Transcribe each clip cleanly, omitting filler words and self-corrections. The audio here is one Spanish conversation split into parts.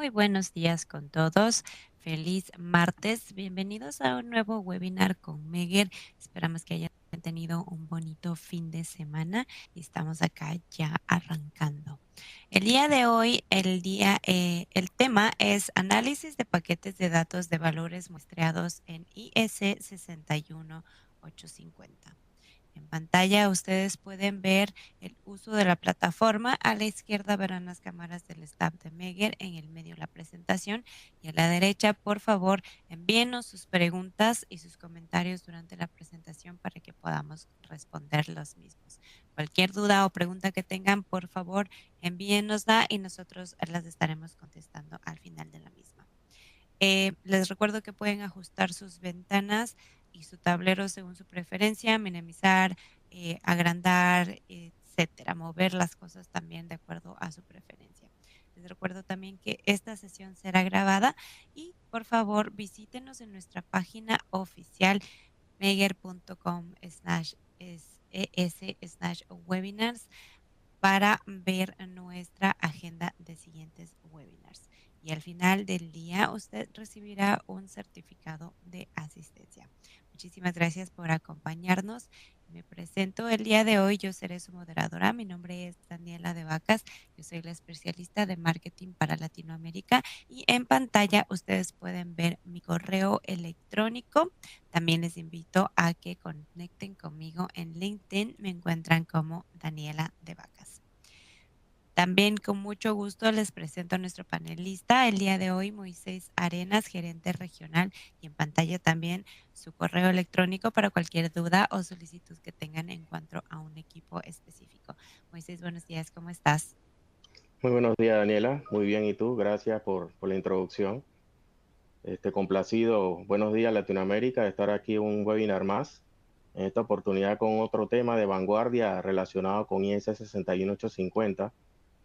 Muy buenos días con todos. Feliz martes. Bienvenidos a un nuevo webinar con Meguer. Esperamos que hayan tenido un bonito fin de semana y estamos acá ya arrancando. El día de hoy, el tema es análisis de paquetes de datos de valores muestreados en IS 61850. En pantalla ustedes pueden ver el uso de la plataforma. A la izquierda verán las cámaras del staff de Meguer, en el medio la presentación y a la derecha, por favor, envíenos sus preguntas y sus comentarios durante la presentación para que podamos responder los mismos. Cualquier duda o pregunta que tengan, por favor, envíenosla y nosotros las estaremos contestando al final de la misma. Les recuerdo que pueden ajustar sus ventanas y su tablero según su preferencia, minimizar, agrandar, etcétera, mover las cosas también de acuerdo a su preferencia. Les recuerdo también que esta sesión será grabada y por favor visítenos en nuestra página oficial meger.com/es/webinars para ver nuestra agenda de siguientes webinars. Y al final del día usted recibirá un certificado de asistencia. Muchísimas gracias por acompañarnos. Me presento el día de hoy. Yo seré su moderadora. Mi nombre es Daniela de Vacas. Yo soy la especialista de marketing para Latinoamérica y en pantalla ustedes pueden ver mi correo electrónico. También les invito a que conecten conmigo en LinkedIn. Me encuentran como Daniela de Vacas. También con mucho gusto les presento a nuestro panelista el día de hoy, Moisés Arenas, gerente regional, y en pantalla también su correo electrónico para cualquier duda o solicitud que tengan en cuanto a un equipo específico. Moisés, buenos días, ¿cómo estás? Muy buenos días, Daniela. Muy bien, ¿y tú? Gracias por la introducción. Complacido, buenos días, Latinoamérica, de estar aquí en un webinar más. En esta oportunidad con otro tema de vanguardia relacionado con IS 61850,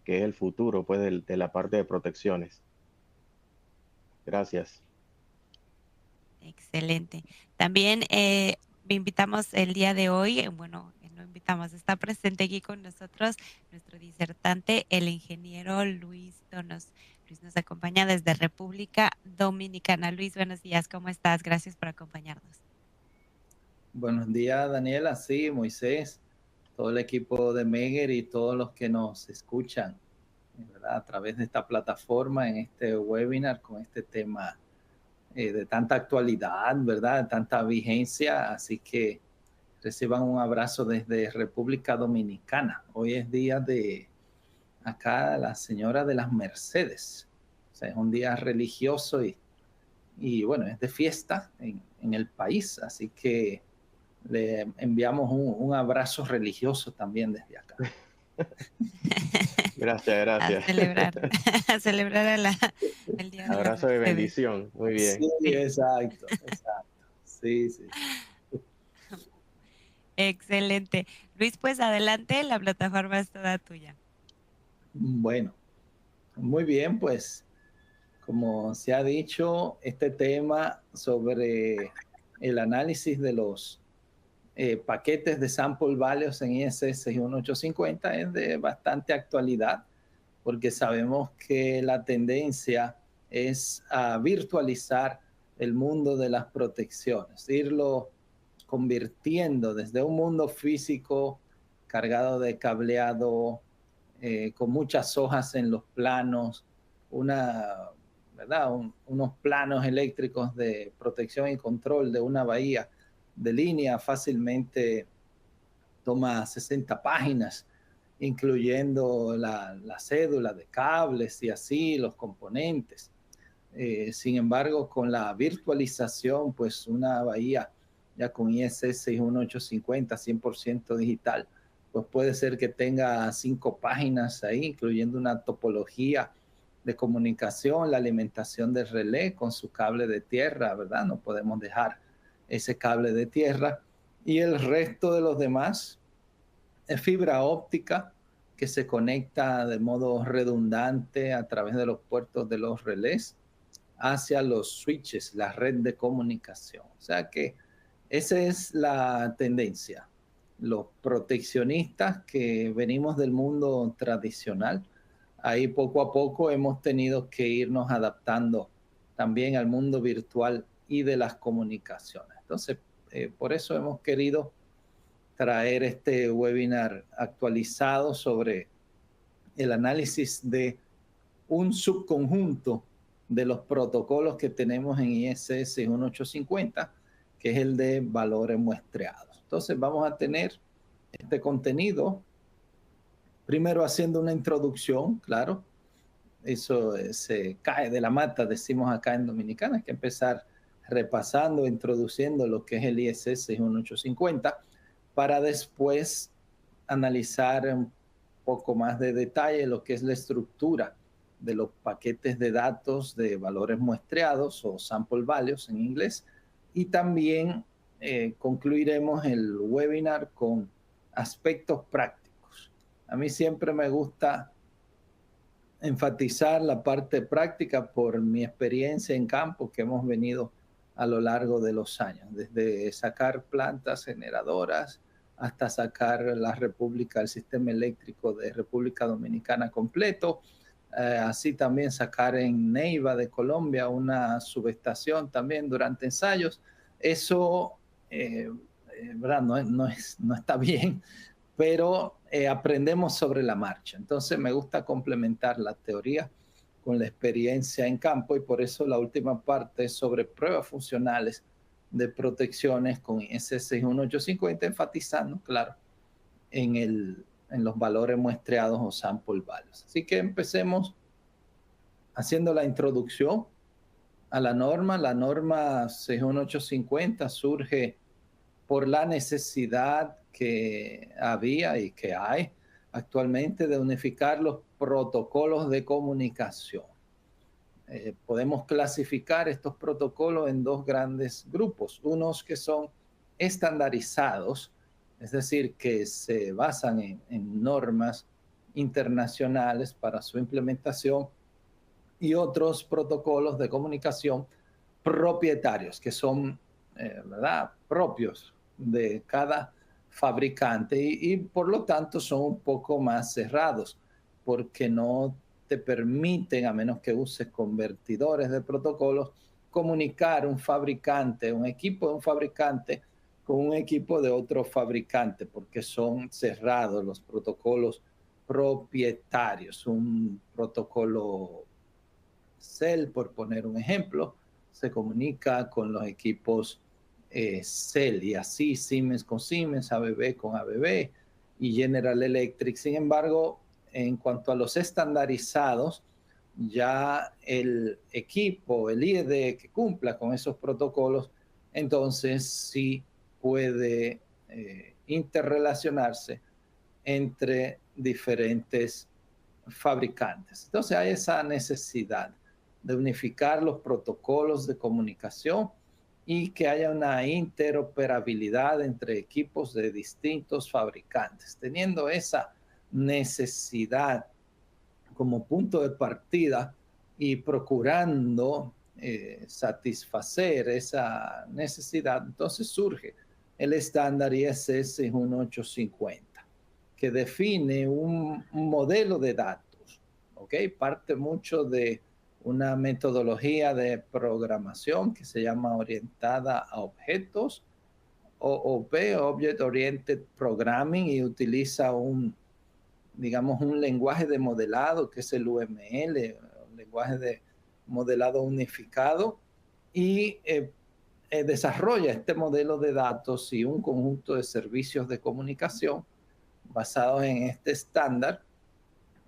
que es el futuro, pues, de la parte de protecciones. Gracias. Excelente. También invitamos el día de hoy, no invitamos, está presente aquí con nosotros nuestro disertante, el ingeniero Luis Donos. Luis nos acompaña desde República Dominicana. Luis, buenos días, ¿cómo estás? Gracias por acompañarnos. Buenos días, Daniela, sí, Moisés, todo el equipo de Meguer y todos los que nos escuchan, ¿verdad? A través de esta plataforma en este webinar con este tema de tanta actualidad, ¿verdad? De tanta vigencia. Así que reciban un abrazo desde República Dominicana. Hoy es día de acá la Señora de las Mercedes. O sea, es un día religioso y bueno, es de fiesta en el país. Así que le enviamos un abrazo religioso también desde acá. Gracias, A gracias. celebrar, a celebrar el Día de las Abrazo de Mercedes. bendición. Muy Sí, bien. Sí. exacto, exacto. Sí, sí, sí. Excelente. Luis, pues adelante, la plataforma es toda tuya. Bueno, muy bien, pues como se ha dicho, este tema sobre el análisis de los paquetes de sample values en ISS 61850 es de bastante actualidad porque sabemos que la tendencia es a virtualizar el mundo de las protecciones, irlo convirtiendo desde un mundo físico cargado de cableado, con muchas hojas en los planos, una, ¿verdad? Unos planos eléctricos de protección y control de una bahía de línea fácilmente toma 60 páginas, incluyendo la cédula de cables y así los componentes. Sin embargo, con la virtualización, pues una bahía ya con ISS 61850, 100% digital, pues puede ser que tenga 5 páginas ahí, incluyendo una topología de comunicación, la alimentación del relé con su cable de tierra, ¿verdad? No podemos dejar ese cable de tierra. Y el resto de los demás es fibra óptica que se conecta de modo redundante a través de los puertos de los relés hacia los switches, la red de comunicación. O sea que esa es la tendencia. Los proteccionistas que venimos del mundo tradicional ahí poco a poco hemos tenido que irnos adaptando también al mundo virtual y de las comunicaciones. Entonces, por eso hemos querido traer este webinar actualizado sobre el análisis de un subconjunto de los protocolos que tenemos en ISS 1850, que es el de valores muestreados. Entonces vamos a tener este contenido, primero haciendo una introducción, claro, eso se cae de la mata, decimos acá en Dominicana, hay que empezar repasando, introduciendo lo que es el ISS 1850, para después analizar un poco más de detalle lo que es la estructura de los paquetes de datos de valores muestreados o sample values en inglés, y también concluiremos el webinar con aspectos prácticos. A mí siempre me gusta enfatizar la parte práctica por mi experiencia en campo que hemos venido a lo largo de los años, desde sacar plantas generadoras hasta sacar la República, el sistema eléctrico de República Dominicana completo, así también sacar en Neiva de Colombia una subestación también durante ensayos. Eso, ¿verdad? No está bien, pero aprendemos sobre la marcha. Entonces me gusta complementar la teoría con la experiencia en campo, y por eso la última parte es sobre pruebas funcionales de protecciones con ISS 1850, enfatizando, claro, en los valores muestreados o sample values. Así que empecemos haciendo la introducción a la norma. La norma 61850 surge por la necesidad que había y que hay actualmente de unificar los protocolos de comunicación. Podemos clasificar estos protocolos en dos grandes grupos, unos que son estandarizados, es decir, que se basan en normas internacionales para su implementación, y otros protocolos de comunicación propietarios, que son ¿verdad? Propios de cada fabricante, y por lo tanto son un poco más cerrados, porque no te permiten, a menos que uses convertidores de protocolos, comunicar un fabricante, un equipo de un fabricante con un equipo de otro fabricante, porque son cerrados los protocolos propietarios. Un protocolo CEL, por poner un ejemplo, se comunica con los equipos CEL, y así Siemens con Siemens, ABB con ABB y General Electric. Sin embargo, en cuanto a los estandarizados, ya el equipo, el IED que cumpla con esos protocolos, entonces sí puede interrelacionarse entre diferentes fabricantes. Entonces hay esa necesidad de unificar los protocolos de comunicación y que haya una interoperabilidad entre equipos de distintos fabricantes. Teniendo esa necesidad como punto de partida y procurando satisfacer esa necesidad, entonces surge el estándar ISS 1850, que define un modelo de datos, ¿ok? Parte mucho de una metodología de programación que se llama orientada a objetos, OOP, Object Oriented Programming, y utiliza digamos, un lenguaje de modelado que es el UML, un lenguaje de modelado unificado, y desarrolla este modelo de datos y un conjunto de servicios de comunicación basados en este estándar,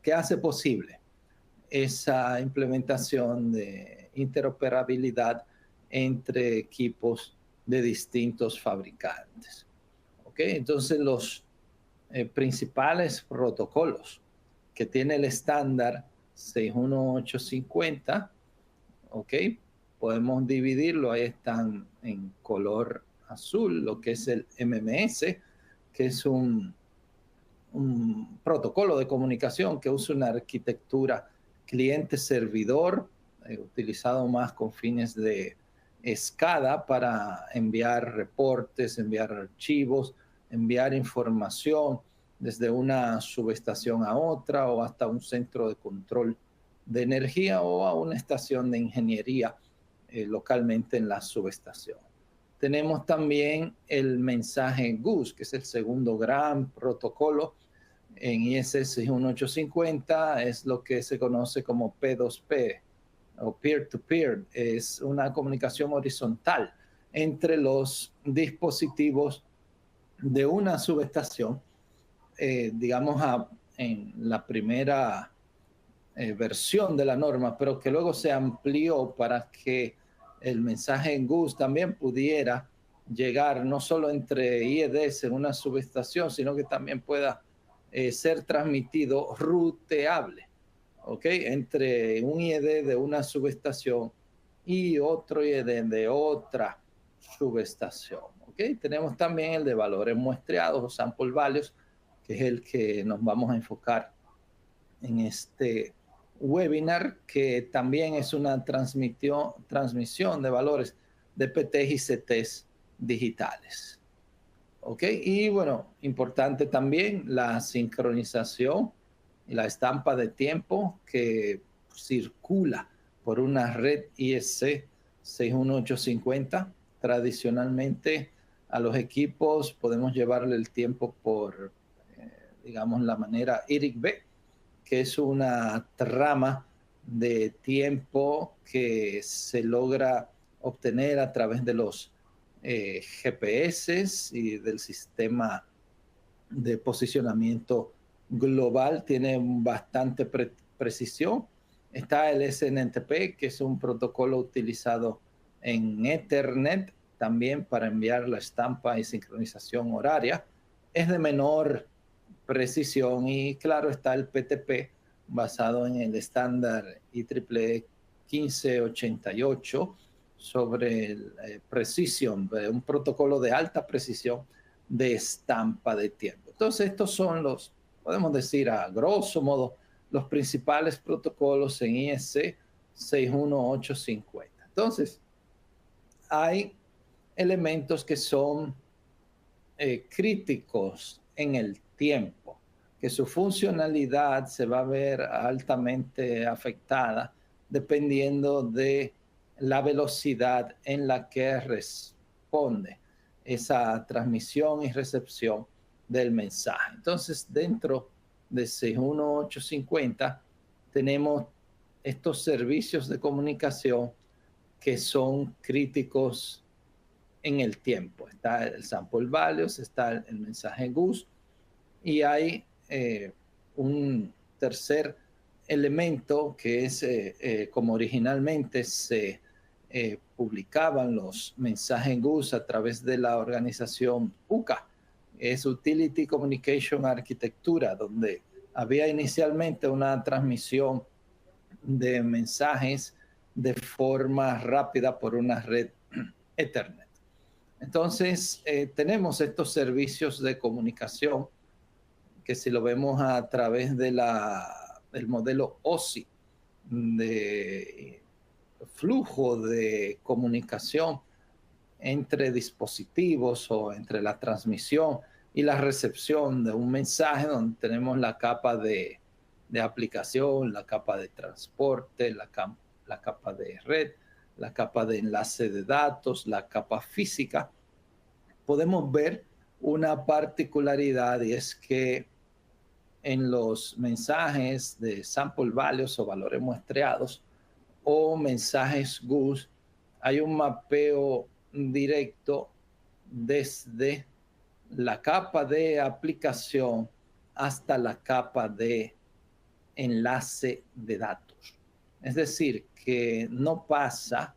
que hace posible esa implementación de interoperabilidad entre equipos de distintos fabricantes. ¿Ok? Entonces los principales protocolos que tiene el estándar 61850, ¿ok? Podemos dividirlo, ahí están en color azul, lo que es el MMS, que es un protocolo de comunicación que usa una arquitectura cliente-servidor, utilizado más con fines de SCADA para enviar reportes, enviar archivos, enviar información desde una subestación a otra o hasta un centro de control de energía o a una estación de ingeniería localmente en la subestación. Tenemos también el mensaje GOOS, que es el segundo gran protocolo en ISS 61850, es lo que se conoce como P2P o peer-to-peer. Es una comunicación horizontal entre los dispositivos de una subestación, digamos, en la primera versión de la norma, pero que luego se amplió para que el mensaje en GOOS también pudiera llegar no solo entre IEDs en una subestación, sino que también pueda ser transmitido ruteable, ¿ok? Entre un IED de una subestación y otro IED de otra subestación, ¿ok? Tenemos también el de valores muestreados o sample values, que es el que nos vamos a enfocar en este webinar, que también es una transmisión de valores de PTs y CTs digitales. ¿Ok? Y bueno, importante también la sincronización y la estampa de tiempo que circula por una red ISC 61850. Tradicionalmente a los equipos podemos llevarle el tiempo por, digamos, la manera IRIC-B, que es una trama de tiempo que se logra obtener a través de los GPS y del sistema de posicionamiento global. Tiene bastante precisión. Está el SNTP, que es un protocolo utilizado en Ethernet también para enviar la estampa y sincronización horaria. Es de menor precisión y claro está el PTP basado en el estándar IEEE 1588 sobre el Precision, un protocolo de alta precisión de estampa de tiempo. Entonces estos son los, podemos decir a grosso modo, los principales protocolos en ISC 61850. Entonces hay elementos que son críticos en el tiempo, que su funcionalidad se va a ver altamente afectada dependiendo de la velocidad en la que responde esa transmisión y recepción del mensaje. Entonces, dentro de 61850 tenemos estos servicios de comunicación que son críticos en el tiempo. Está el sample values, está el mensaje GOOS y hay un tercer elemento que es como originalmente se publicaban los mensajes GOOS a través de la organización UCA. Es Utility Communication Architecture, donde había inicialmente una transmisión de mensajes de forma rápida por una red Ethernet. Entonces, tenemos estos servicios de comunicación que si lo vemos a través de del modelo OSI, de flujo de comunicación entre dispositivos o entre la transmisión y la recepción de un mensaje, donde tenemos la capa de aplicación, la capa de transporte, la capa de red, la capa de enlace de datos, la capa física. Podemos ver una particularidad y es que en los mensajes de sample values o valores muestreados o mensajes GOOS hay un mapeo directo desde la capa de aplicación hasta la capa de enlace de datos. Es decir, que no pasa,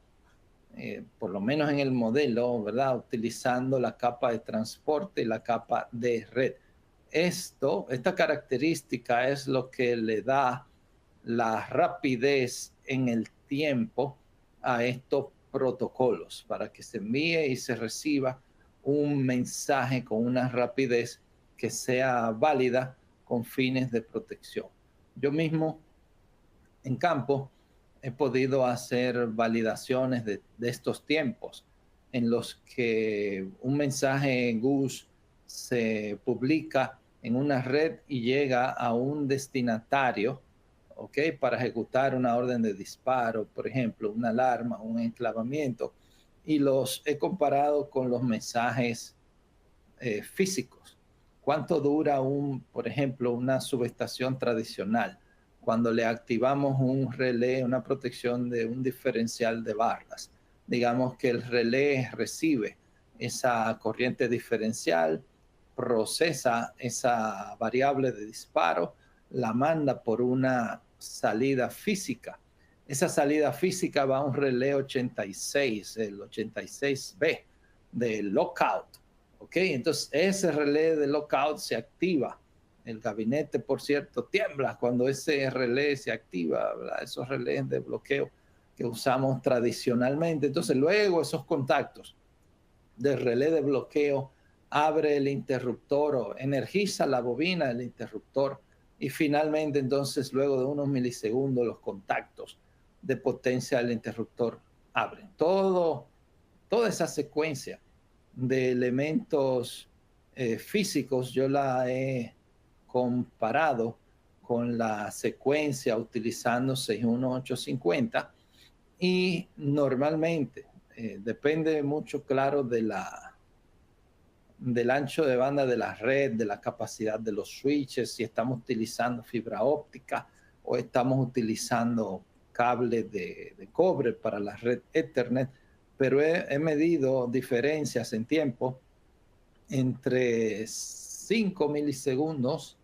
por lo menos en el modelo, ¿verdad?, utilizando la capa de transporte y la capa de red. Esta característica es lo que le da la rapidez en el tiempo a estos protocolos para que se envíe y se reciba un mensaje con una rapidez que sea válida con fines de protección. Yo mismo en campo he podido hacer validaciones de estos tiempos en los que un mensaje GOOS se publica en una red y llega a un destinatario, ¿ok? Para ejecutar una orden de disparo, por ejemplo, una alarma, un enclavamiento, y los he comparado con los mensajes físicos. ¿Cuánto dura por ejemplo, una subestación tradicional? Cuando le activamos un relé, una protección de un diferencial de barras. Digamos que el relé recibe esa corriente diferencial, procesa esa variable de disparo, la manda por una salida física. Esa salida física va a un relé 86, el 86B de lockout. ¿Ok? Entonces ese relé de lockout se activa. El gabinete, por cierto, tiembla cuando ese relé se activa, ¿verdad? Esos relés de bloqueo que usamos tradicionalmente. Entonces luego esos contactos del relé de bloqueo abre el interruptor o energiza la bobina del interruptor y finalmente entonces luego de unos milisegundos los contactos de potencia del interruptor abren. Toda esa secuencia de elementos físicos yo la he comparado con la secuencia utilizando 61850 y normalmente depende mucho, claro, del ancho de banda de la red, de la capacidad de los switches, si estamos utilizando fibra óptica o estamos utilizando cables de cobre para la red Ethernet, pero he medido diferencias en tiempo entre 5 milisegundos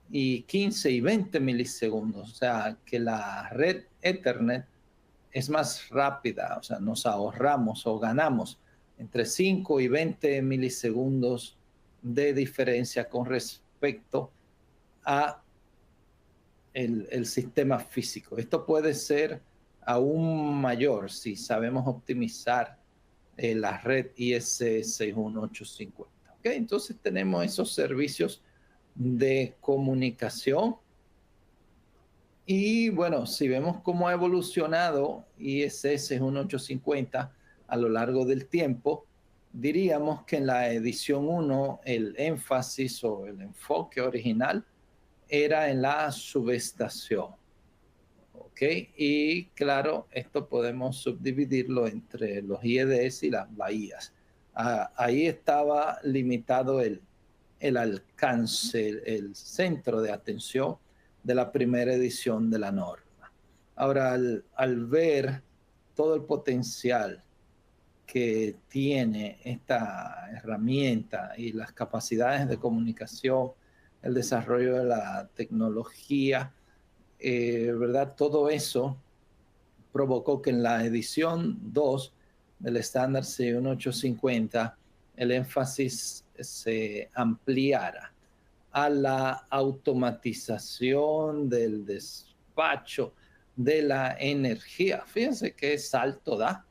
y 15 y 20 milisegundos. O sea, que la red Ethernet es más rápida, o sea, nos ahorramos o ganamos entre 5 y 20 milisegundos de diferencia con respecto a el sistema físico. Esto puede ser aún mayor si sabemos optimizar la red IS61850. ¿Okay? Entonces tenemos esos servicios de comunicación. Y bueno, si vemos cómo ha evolucionado IS61850 a lo largo del tiempo, diríamos que en la edición 1 el énfasis o el enfoque original era en la subestación. ¿Ok? Y claro, esto podemos subdividirlo entre los IEDs y las bahías. Ahí estaba limitado el alcance, el centro de atención de la primera edición de la norma. Ahora, al ver todo el potencial que tiene esta herramienta y las capacidades de comunicación, el desarrollo de la tecnología, ¿verdad? Todo eso provocó que en la edición 2 del estándar 61850 el énfasis se ampliara a la automatización del despacho de la energía. Fíjense qué salto da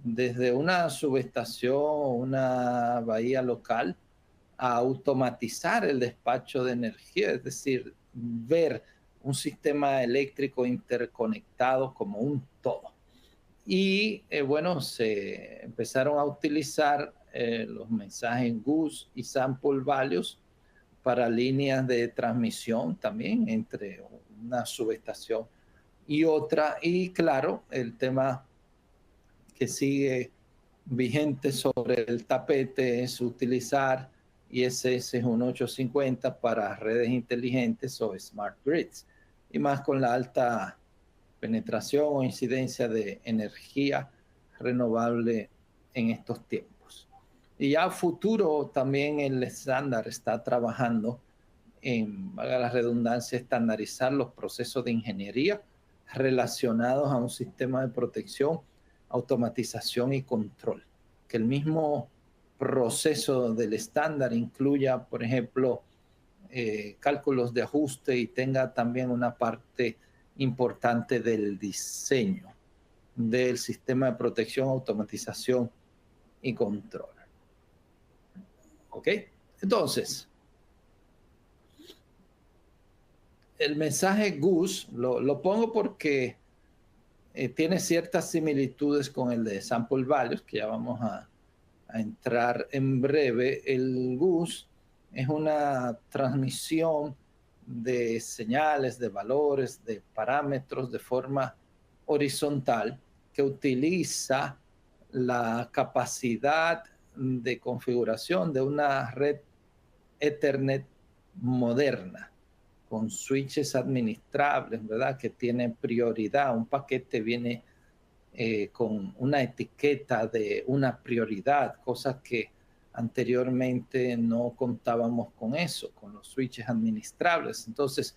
desde una subestación o una bahía local a automatizar el despacho de energía, es decir, ver un sistema eléctrico interconectado como un todo. Y bueno, se empezaron a utilizar los mensajes GUS y Sample Values para líneas de transmisión también entre una subestación y otra. Y claro, el tema que sigue vigente sobre el tapete es utilizar ISS 1850 para redes inteligentes o smart grids, y más con la alta penetración o incidencia de energía renovable en estos tiempos. Y ya a futuro también el estándar está trabajando en, valga la redundancia, estandarizar los procesos de ingeniería relacionados a un sistema de protección, automatización y control. Que el mismo proceso del estándar incluya, por ejemplo, cálculos de ajuste y tenga también una parte importante del diseño del sistema de protección, automatización y control. ¿Ok? Entonces, el mensaje GUS lo pongo porque tiene ciertas similitudes con el de Sample Values, que ya vamos a entrar en breve. El GUS es una transmisión de señales, de valores, de parámetros de forma horizontal que utiliza la capacidad de configuración de una red Ethernet moderna, con switches administrables, ¿verdad? Que tienen prioridad. Un paquete viene con una etiqueta de una prioridad, cosas que anteriormente no contábamos con eso, con los switches administrables. Entonces,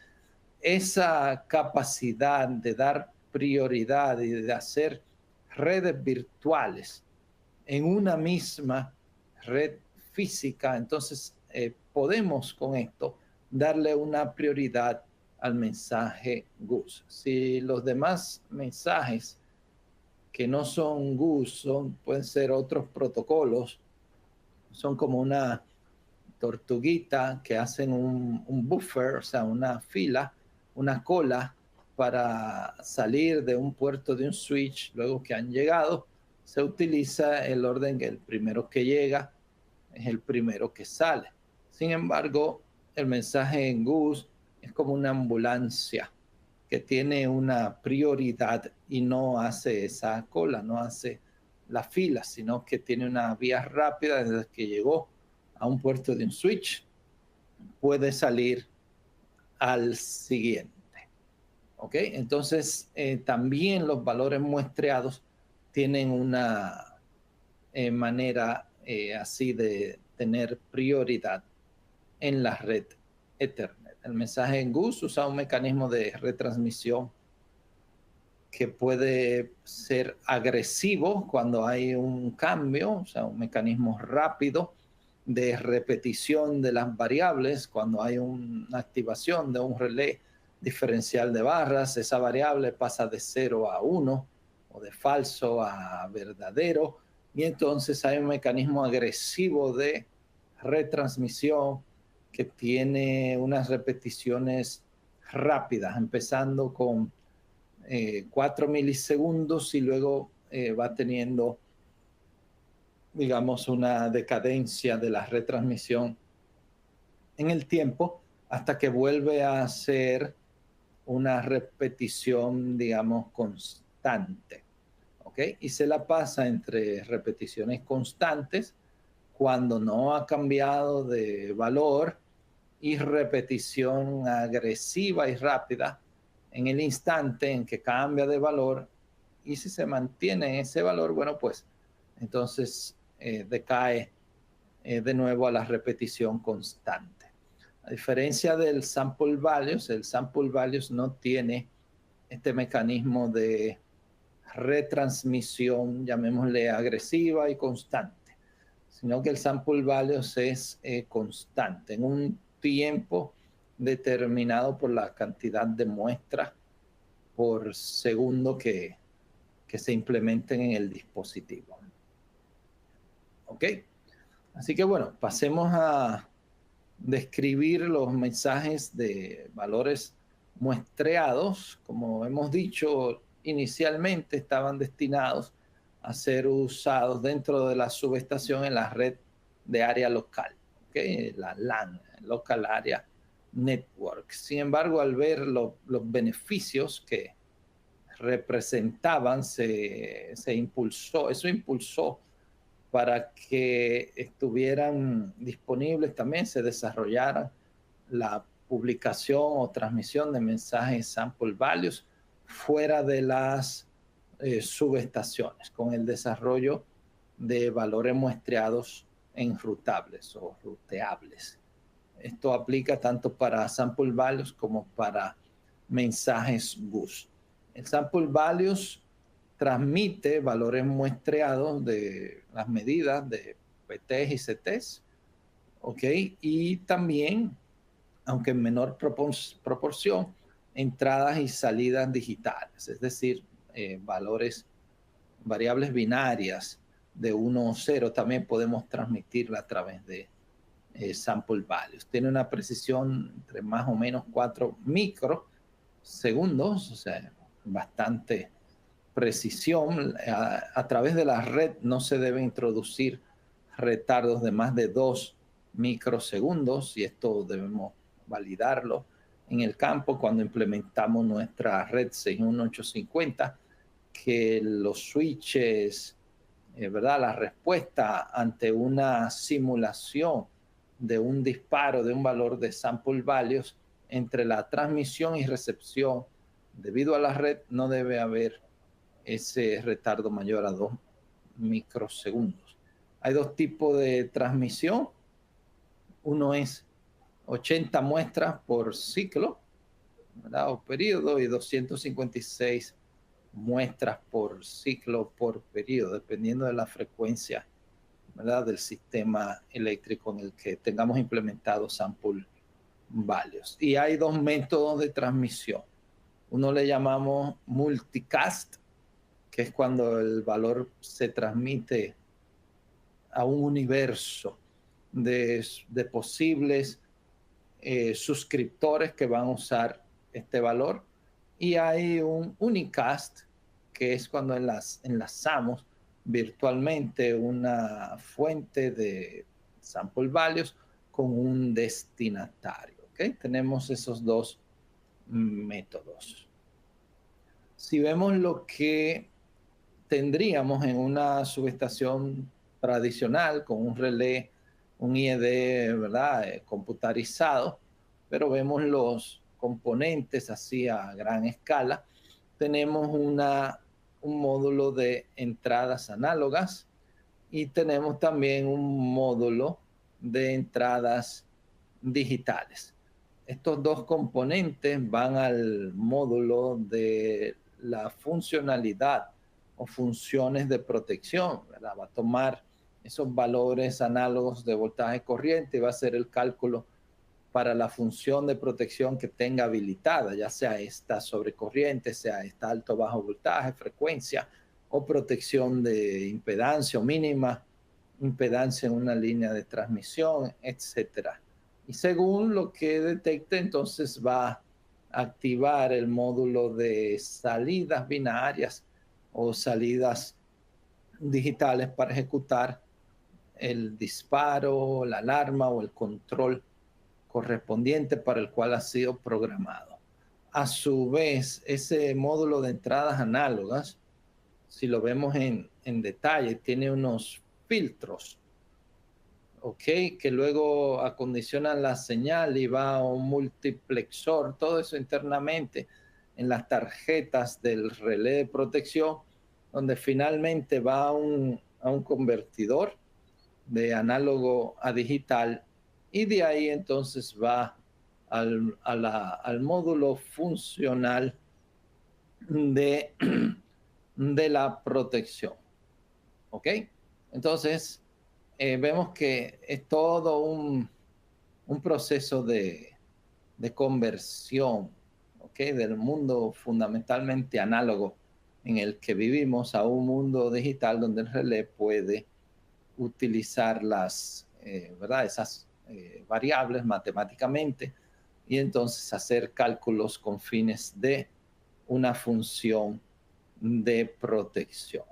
esa capacidad de dar prioridad y de hacer redes virtuales en una misma red física, entonces podemos con esto darle una prioridad al mensaje GUS. Si los demás mensajes que no son GUS pueden ser otros protocolos, son como una tortuguita que hacen un buffer, o sea, una fila, una cola para salir de un puerto de un switch. Luego que han llegado, se utiliza el orden que el primero que llega es el primero que sale. Sin embargo, el mensaje en GUS es como una ambulancia que tiene una prioridad y no hace esa cola, no hace la fila, sino que tiene una vía rápida desde que llegó a un puerto de un switch, puede salir al siguiente. ¿Ok? Entonces, también los valores muestreados tienen una manera así de tener prioridad en la red Ethernet. El mensaje en GUS usa un mecanismo de retransmisión que puede ser agresivo cuando hay un cambio, o sea, un mecanismo rápido de repetición de las variables. Cuando hay una activación de un relé diferencial de barras, esa variable pasa de 0 a 1 o de falso a verdadero, y entonces hay un mecanismo agresivo de retransmisión que tiene unas repeticiones rápidas, empezando con 4 milisegundos y luego va teniendo, digamos, una decadencia de la retransmisión en el tiempo hasta que vuelve a ser una repetición, digamos, constante. ¿Ok? Y se la pasa entre repeticiones constantes cuando no ha cambiado de valor y repetición agresiva y rápida en el instante en que cambia de valor. Y si se mantiene ese valor, bueno, pues entonces decae de nuevo a la repetición constante. A diferencia del sample values, el sample values no tiene este mecanismo de retransmisión, llamémosle agresiva y constante, sino que el sample values es constante en un tiempo determinado por la cantidad de muestras por segundo que se implementen en el dispositivo. ¿Ok? Así que bueno, pasemos a describir los mensajes de valores muestreados. Como hemos dicho, inicialmente estaban destinados a ser usados dentro de la subestación en la red de área local, ¿okay? La LAN, Local Area Network. Sin embargo, al ver los beneficios que representaban, eso impulsó para que estuvieran disponibles también, se desarrollara la publicación o transmisión de mensajes sample values fuera de las subestaciones, con el desarrollo de valores muestreados enrutables o ruteables. Esto aplica tanto para sample values como para mensajes GUS. El sample values transmite valores muestreados de las medidas de PTs y CTs, ¿ok? Y también, aunque en menor proporción, entradas y salidas digitales, es decir, variables binarias de 1 o 0, también podemos transmitirla a través de sample values. Tiene una precisión entre más o menos 4 microsegundos, o sea, bastante precisión. A través de la red no se deben introducir retardos de más de 2 microsegundos, y esto debemos validarlo en el campo cuando implementamos nuestra red 61850, que los switches, ¿verdad? La respuesta ante una simulación de un disparo de un valor de sample values entre la transmisión y recepción debido a la red, no debe haber ese retardo mayor a 2 microsegundos. Hay dos tipos de transmisión. Uno es 80 muestras por ciclo, ¿verdad? O periodo, y 256 muestras por ciclo por periodo, dependiendo de la frecuencia, ¿verdad?, del sistema eléctrico en el que tengamos implementado sample values. Y hay dos métodos de transmisión. Uno le llamamos multicast, que es cuando el valor se transmite a un universo de posibles suscriptores que van a usar este valor. Y hay un unicast, que es cuando enlazamos virtualmente una fuente de sample values con un destinatario. ¿Okay? Tenemos esos dos métodos. Si vemos lo que tendríamos en una subestación tradicional con un relé, un IED, ¿verdad?, computarizado, pero vemos los componentes así a gran escala. Tenemos un módulo de entradas análogas y tenemos también un módulo de entradas digitales. Estos dos componentes van al módulo de la funcionalidad o funciones de protección, ¿verdad? Va a tomar esos valores análogos de voltaje corriente y va a hacer el cálculo para la función de protección que tenga habilitada, ya sea esta sobre corriente, sea esta alto bajo voltaje, frecuencia, o protección de impedancia o mínima impedancia en una línea de transmisión, etcétera. Y según lo que detecte, entonces va a activar el módulo de salidas binarias o salidas digitales para ejecutar el disparo, la alarma o el control correspondiente para el cual ha sido programado. A su vez, ese módulo de entradas análogas, si lo vemos en detalle, tiene unos filtros, ¿ok?, que luego acondicionan la señal y va a un multiplexor, todo eso internamente en las tarjetas del relé de protección, donde finalmente va a un convertidor de análogo a digital, y de ahí entonces va al módulo funcional de la protección. ¿Ok? Entonces, vemos que es todo un proceso de conversión, ¿ok?, del mundo fundamentalmente análogo en el que vivimos a un mundo digital donde el relé puede utilizar ¿verdad?, esas variables matemáticamente y entonces hacer cálculos con fines de una función de protección.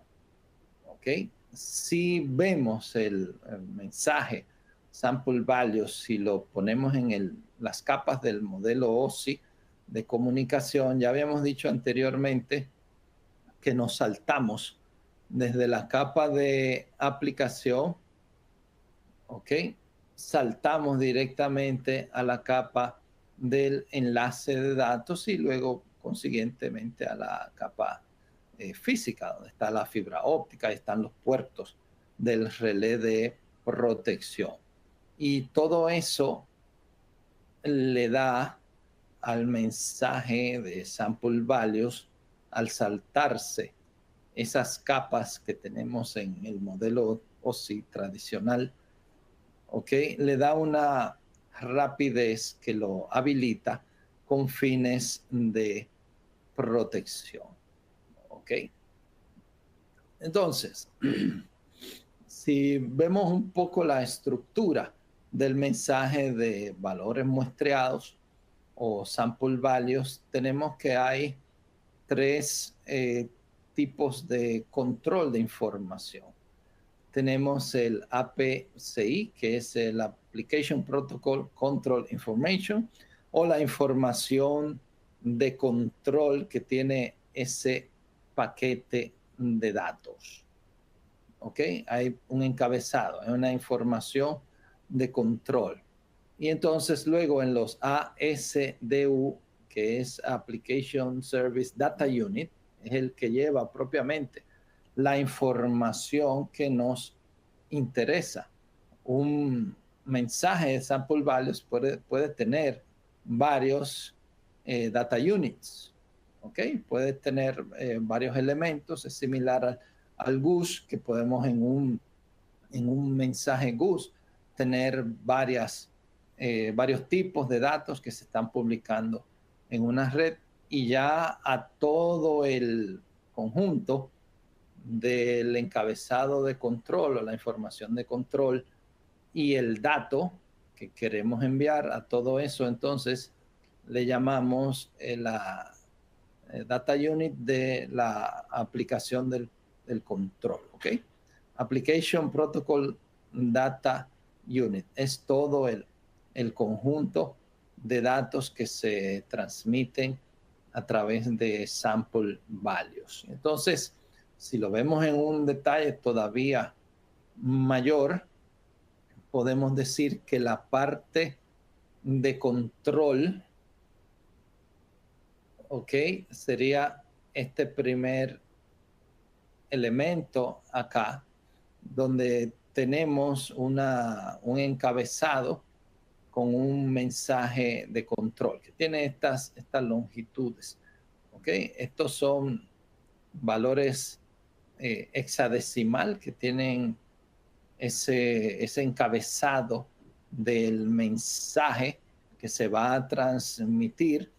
¿Ok? Si vemos el mensaje sample values, si lo ponemos en las capas del modelo OSI de comunicación, ya habíamos dicho anteriormente que nos saltamos desde la capa de aplicación, ¿ok?, saltamos directamente a la capa del enlace de datos y luego consiguientemente a la capa física, donde está la fibra óptica, están los puertos del relé de protección. Y todo eso le da al mensaje de sample values, al saltarse esas capas que tenemos en el modelo OSI tradicional, ¿ok?, le da una rapidez que lo habilita con fines de protección. ¿Ok? Entonces, si vemos un poco la estructura del mensaje de valores muestreados o sample values, tenemos que hay tres tipos de control de información. Tenemos el APCI, que es Application Protocol Control Information, o la información de control que tiene ese paquete de datos. ¿Ok? Hay un encabezado, hay una información de control. Y entonces luego en los ASDU, que es Application Service Data Unit, es el que lleva propiamente la información que nos interesa. Un mensaje de sample values puede tener varios data units, ¿ok? Puede tener varios elementos, es similar al GUS, que podemos en un mensaje GUS tener varios tipos de datos que se están publicando en una red, y ya a todo el conjunto del encabezado de control o la información de control y el dato que queremos enviar, a todo eso entonces le llamamos la data unit de la aplicación del control, ¿ok? Application Protocol Data Unit es todo el conjunto de datos que se transmiten a través de sample values. Entonces, si lo vemos en un detalle todavía mayor, podemos decir que la parte de control, ¿ok?, sería este primer elemento acá, donde tenemos un encabezado con un mensaje de control que tiene estas longitudes. ¿Ok? Estos son valores hexadecimal que tienen ese encabezado del mensaje que se va a transmitir,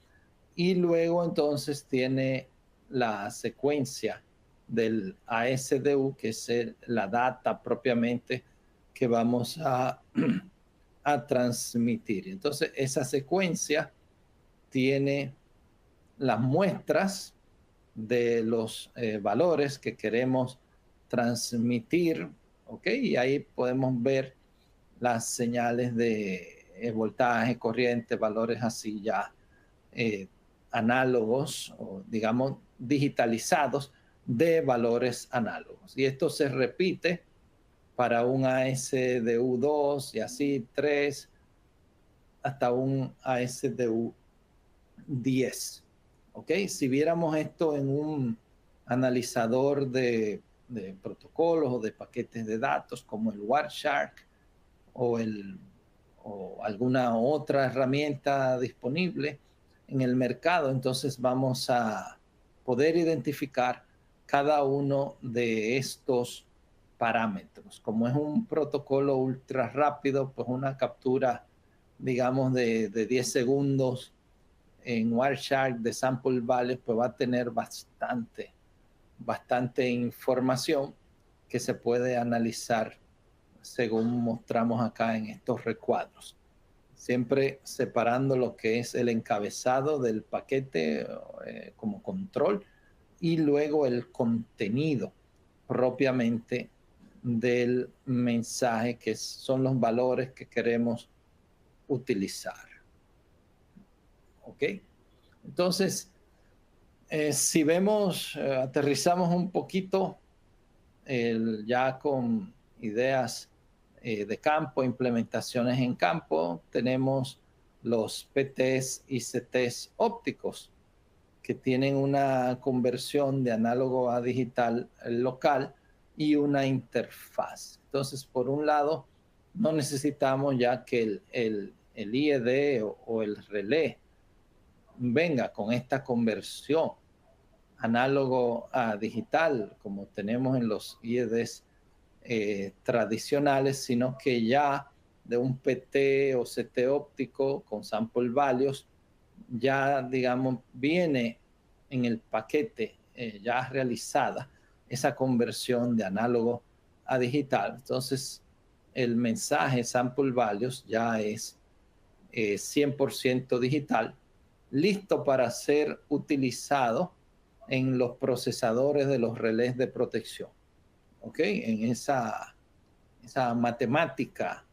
y luego entonces tiene la secuencia del ASDU, que es la data propiamente que vamos a transmitir. Entonces, esa secuencia tiene las muestras de los valores que queremos transmitir, ¿ok? Y ahí podemos ver las señales de voltaje, corriente, valores así ya análogos, o digamos digitalizados, de valores análogos. Y esto se repite para un ASDU2 y así 3 hasta un ASDU10. ¿Ok? Si viéramos esto en un analizador de protocolos o de paquetes de datos como el Wireshark o alguna otra herramienta disponible en el mercado, entonces vamos a poder identificar cada uno de estos parámetros. Como es un protocolo ultra rápido, pues una captura, digamos, de 10 segundos en Wireshark de sample values, pues va a tener bastante información que se puede analizar según mostramos acá en estos recuadros. Siempre separando lo que es el encabezado del paquete como control, y luego el contenido propiamente del mensaje, que son los valores que queremos utilizar. ¿Ok? Entonces, si vemos, aterrizamos un poquito ya con ideas de campo, implementaciones en campo, tenemos los PTs y CTs ópticos, que tienen una conversión de análogo a digital local y una interfaz. Entonces, por un lado, no necesitamos ya que el IED o el relé venga con esta conversión análogo a digital como tenemos en los IEDs tradicionales, sino que ya de un PT o CT óptico con sample values, ya digamos viene en el paquete ya realizada esa conversión de análogo a digital. Entonces el mensaje sample values ya es 100% digital, listo para ser utilizado en los procesadores de los relés de protección. ¿Ok? En esa matemática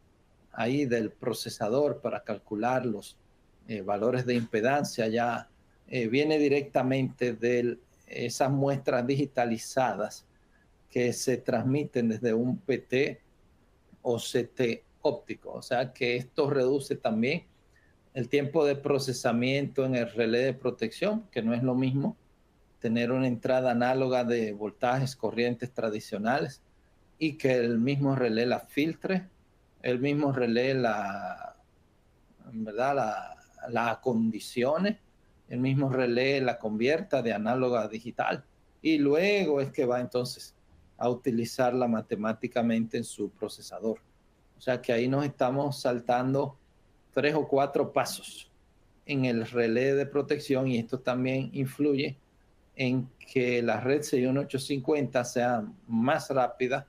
ahí del procesador para calcular los valores de impedancia ya viene directamente de esas muestras digitalizadas que se transmiten desde un PT o CT óptico. O sea que esto reduce también el tiempo de procesamiento en el relé de protección, que no es lo mismo tener una entrada análoga de voltajes corrientes tradicionales y que el mismo relé la filtre, el mismo relé la acondicione, el mismo relé la convierta de análoga a digital y luego es que va entonces a utilizarla matemáticamente en su procesador. O sea que ahí nos estamos saltando 3 o 4 pasos en el relé de protección y esto también influye en que la red 61850 sea más rápida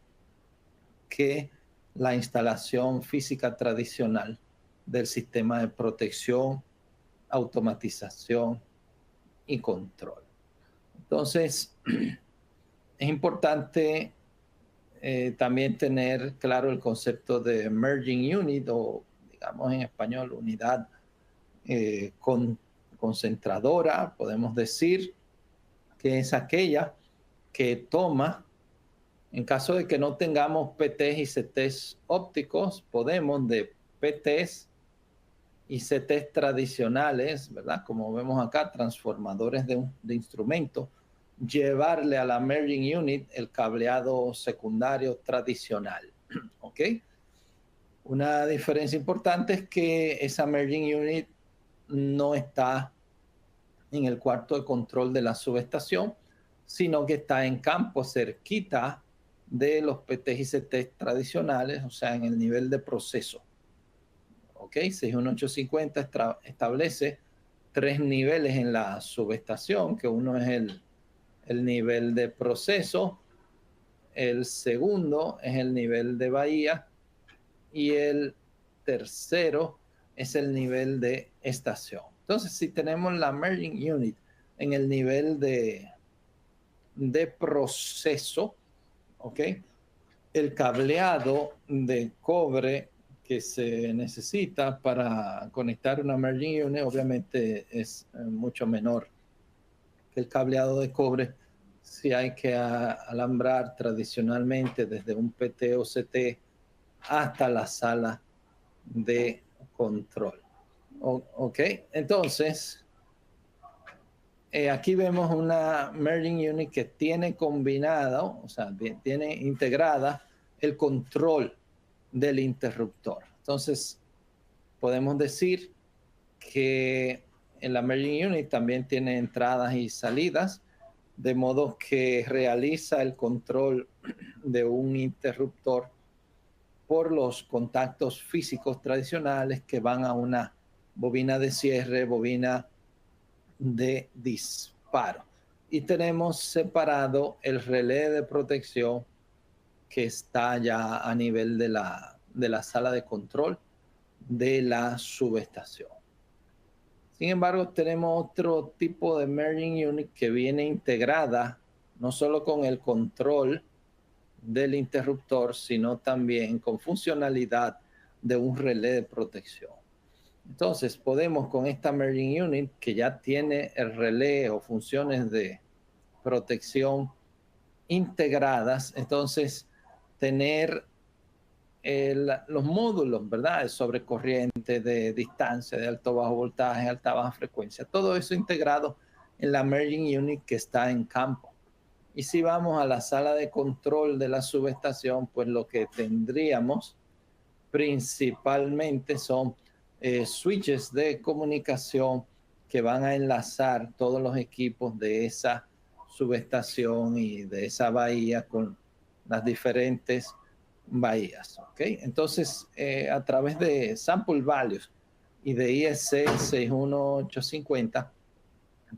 que la instalación física tradicional del sistema de protección, automatización y control. Entonces, es importante también tener claro el concepto de emerging unit o, digamos en español, unidad concentradora, podemos decir, que es aquella que toma, en caso de que no tengamos PTs y CTs ópticos, podemos de PTs y CTs tradicionales, ¿verdad? Como vemos acá, transformadores de instrumentos, llevarle a la merging unit el cableado secundario tradicional, ¿ok? Una diferencia importante es que esa merging unit no está en el cuarto de control de la subestación, sino que está en campo cerquita de los PTs y CTs tradicionales, o sea, en el nivel de proceso. ¿Ok? 61850 establece 3 niveles en la subestación, que uno es el nivel de proceso, el segundo es el nivel de bahía y el tercero es el nivel de estación. Entonces, si tenemos la merging unit en el nivel de proceso, ¿ok? El cableado de cobre que se necesita para conectar una merging unit obviamente es mucho menor que el cableado de cobre si hay que alambrar tradicionalmente desde un PT o CT hasta la sala de control. Ok, entonces aquí vemos una merging unit que tiene combinado, o sea, tiene integrada el control del interruptor. Entonces, podemos decir que en la merging unit también tiene entradas y salidas, de modo que realiza el control de un interruptor por los contactos físicos tradicionales que van a una bobina de cierre, bobina de disparo. Y tenemos separado el relé de protección que está ya a nivel de la sala de control de la subestación. Sin embargo, tenemos otro tipo de merging unit que viene integrada no solo con el control del interruptor, sino también con funcionalidad de un relé de protección. Entonces, podemos con esta merging unit, que ya tiene el relé o funciones de protección integradas, entonces tener los módulos, ¿verdad? De sobrecorriente, de distancia, de alto bajo voltaje, alta baja frecuencia, todo eso integrado en la merging unit que está en campo. Y si vamos a la sala de control de la subestación, pues lo que tendríamos principalmente son switches de comunicación que van a enlazar todos los equipos de esa subestación y de esa bahía con las diferentes bahías. ¿Okay? Entonces, a través de sample values y de IEC 61850,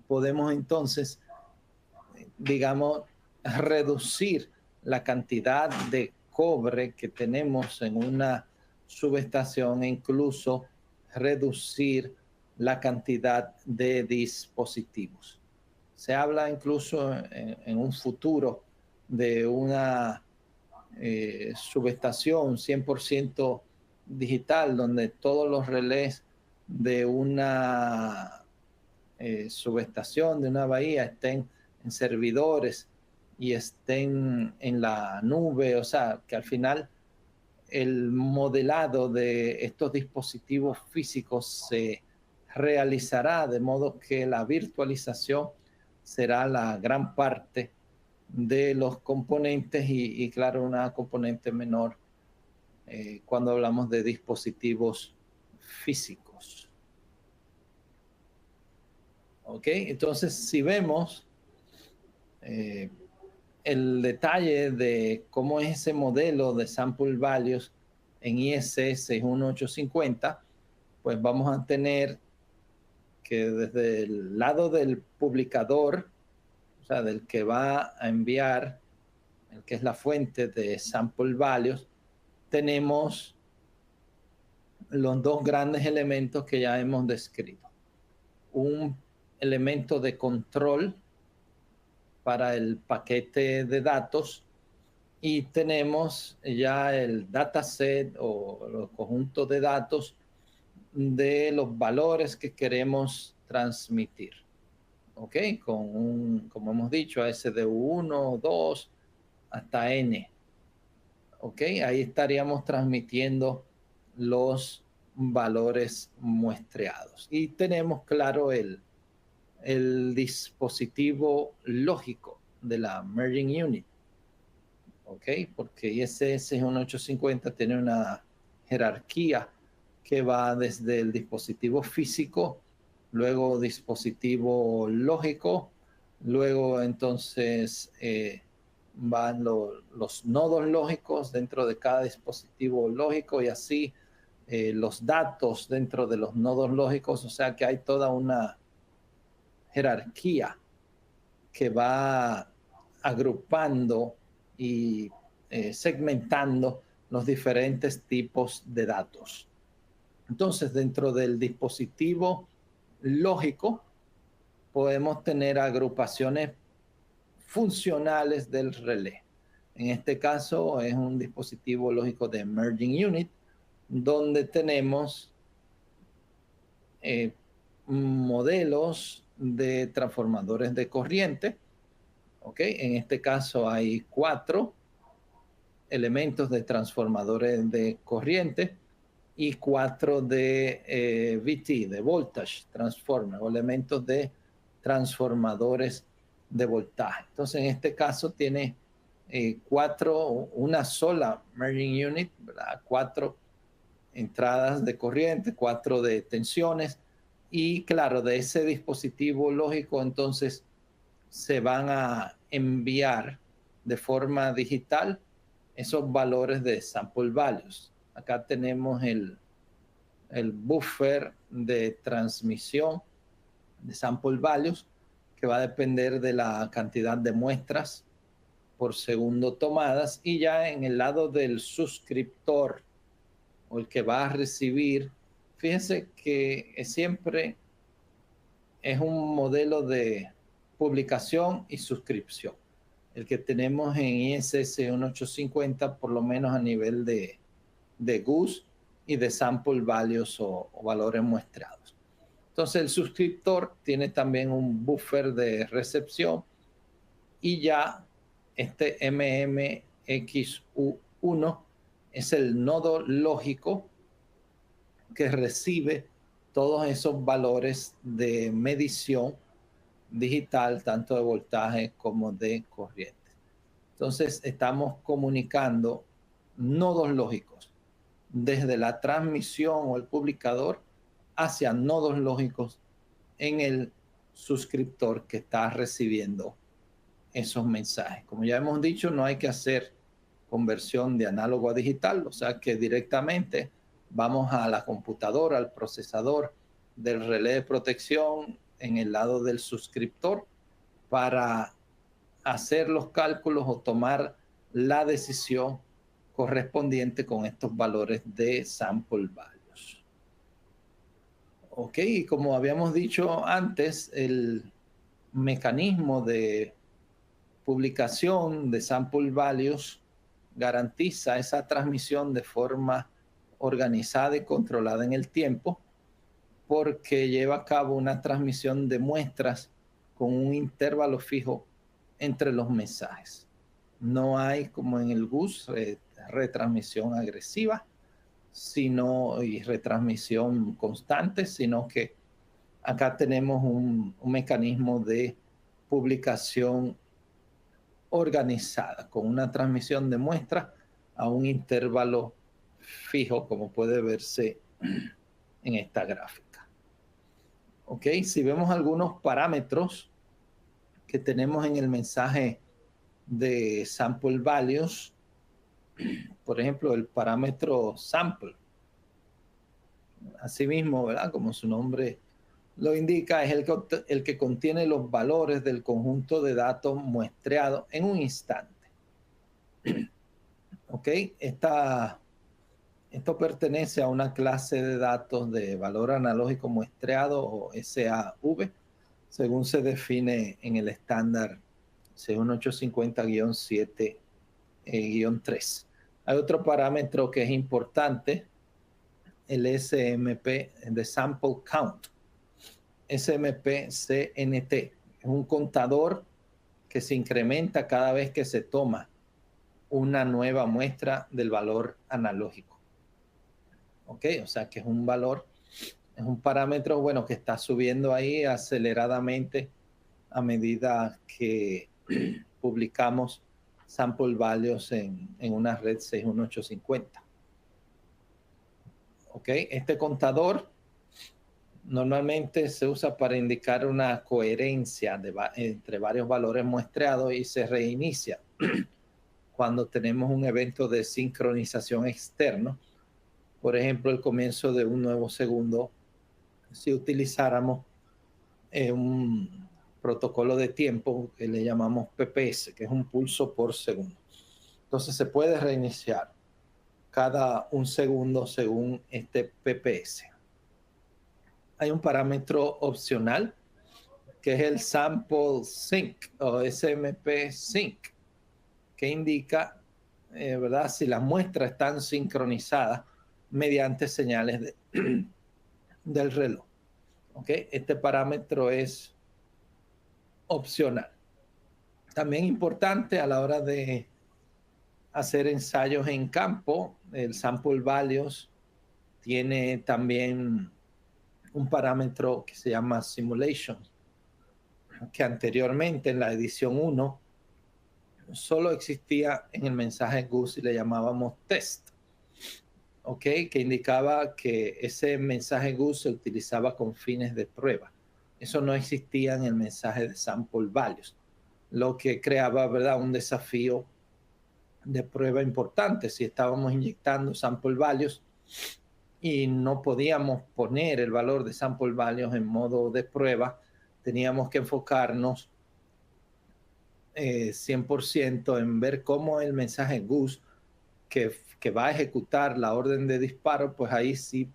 podemos entonces, digamos, reducir la cantidad de cobre que tenemos en una subestación e incluso reducir la cantidad de dispositivos. Se habla incluso en un futuro de una subestación 100% digital, donde todos los relés de una subestación, de una bahía, estén en servidores y estén en la nube, o sea, que al final el modelado de estos dispositivos físicos se realizará, de modo que la virtualización será la gran parte de los componentes y claro, una componente menor cuando hablamos de dispositivos físicos. ¿Ok? Entonces, si vemos el detalle de cómo es ese modelo de sample values en IEC 61850, pues vamos a tener que desde el lado del publicador, o sea, del que va a enviar, el que es la fuente de sample values, tenemos los dos grandes elementos que ya hemos descrito. Un elemento de control para el paquete de datos y tenemos ya el dataset o los conjuntos de datos de los valores que queremos transmitir. ¿Ok? Con un, como hemos dicho, de 1, 2 hasta n. ¿Ok? Ahí estaríamos transmitiendo los valores muestreados. Y tenemos claro el dispositivo lógico de la Merging Unit. ¿Ok? Porque ISS 1850 tiene una jerarquía que va desde el dispositivo físico, luego dispositivo lógico, luego entonces van los nodos lógicos dentro de cada dispositivo lógico y así los datos dentro de los nodos lógicos, o sea que hay toda una jerarquía que va agrupando y segmentando los diferentes tipos de datos. Entonces, dentro del dispositivo lógico, podemos tener agrupaciones funcionales del relé. En este caso, es un dispositivo lógico de Merging Unit, donde tenemos modelos de transformadores de corriente. ¿Ok? En este caso hay 4 elementos de transformadores de corriente y 4 de VT, de voltage transformer, o elementos de transformadores de voltaje. Entonces, en este caso tiene 4, una sola merging unit, ¿verdad? 4 entradas de corriente, 4 de tensiones, y claro, de ese dispositivo lógico, entonces se van a enviar de forma digital esos valores de sample values. Acá tenemos el buffer de transmisión de sample values, que va a depender de la cantidad de muestras por segundo tomadas, y ya en el lado del suscriptor o el que va a recibir, fíjense que siempre es un modelo de publicación y suscripción. El que tenemos en ISS 1850, por lo menos a nivel de GUS y de sample values o valores muestreados. Entonces el suscriptor tiene también un buffer de recepción y ya este MMXU1 es el nodo lógico que recibe todos esos valores de medición digital, tanto de voltaje como de corriente. Entonces, estamos comunicando nodos lógicos desde la transmisión o el publicador hacia nodos lógicos en el suscriptor que está recibiendo esos mensajes. Como ya hemos dicho, no hay que hacer conversión de análogo a digital, o sea que directamente vamos a la computadora, al procesador del relé de protección en el lado del suscriptor para hacer los cálculos o tomar la decisión correspondiente con estos valores de sample values. Ok, y como habíamos dicho antes, el mecanismo de publicación de sample values garantiza esa transmisión de forma organizada y controlada en el tiempo, porque lleva a cabo una transmisión de muestras con un intervalo fijo entre los mensajes. No hay, como en el GUS, retransmisión agresiva y retransmisión constante, sino que acá tenemos un mecanismo de publicación organizada, con una transmisión de muestras a un intervalo fijo, como puede verse en esta gráfica. ¿Ok? Si vemos algunos parámetros que tenemos en el mensaje de sample values, por ejemplo, el parámetro sample, asimismo, ¿verdad? Como su nombre lo indica, es el que contiene los valores del conjunto de datos muestreados en un instante. ¿Ok? Esto pertenece a una clase de datos de valor analógico muestreado, o SAV, según se define en el estándar 61850-7-3. Hay otro parámetro que es importante, el SMP de Sample Count, SMP-CNT. Es un contador que se incrementa cada vez que se toma una nueva muestra del valor analógico. ¿Ok? O sea que es un valor, es un parámetro, bueno, que está subiendo ahí aceleradamente a medida que publicamos sample values en una red 61850. ¿Ok? Este contador normalmente se usa para indicar una coherencia entre varios valores muestreados y se reinicia cuando tenemos un evento de sincronización externo. Por ejemplo, el comienzo de un nuevo segundo, si utilizáramos un protocolo de tiempo que le llamamos PPS, que es un pulso por segundo. Entonces se puede reiniciar cada un segundo según este PPS. Hay un parámetro opcional que es el Sample Sync o SMP Sync, que indica, ¿verdad?, si las muestras están sincronizadas mediante señales del reloj. ¿Okay? Este parámetro es opcional. También importante a la hora de hacer ensayos en campo, el sample values tiene también un parámetro que se llama simulation, que anteriormente en la edición 1 solo existía en el mensaje GUS y le llamábamos test. ¿Ok? Que indicaba que ese mensaje GUS se utilizaba con fines de prueba. Eso no existía en el mensaje de sample values, lo que creaba, ¿verdad?, un desafío de prueba importante. Si estábamos inyectando sample values y no podíamos poner el valor de sample values en modo de prueba, teníamos que enfocarnos 100% en ver cómo el mensaje GUS que va a ejecutar la orden de disparo, pues ahí sí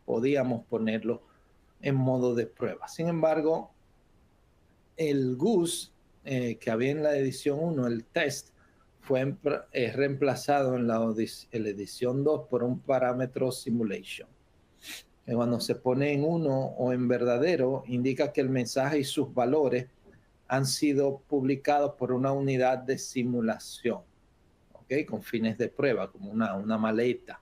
podíamos ponerlo en modo de prueba. Sin embargo, el GUS que había en la edición 1, el test, fue reemplazado en la edición 2 por un parámetro simulation. Que cuando se pone en 1 o en verdadero, indica que el mensaje y sus valores han sido publicados por una unidad de simulación, ¿okay?, con fines de prueba, como una maleta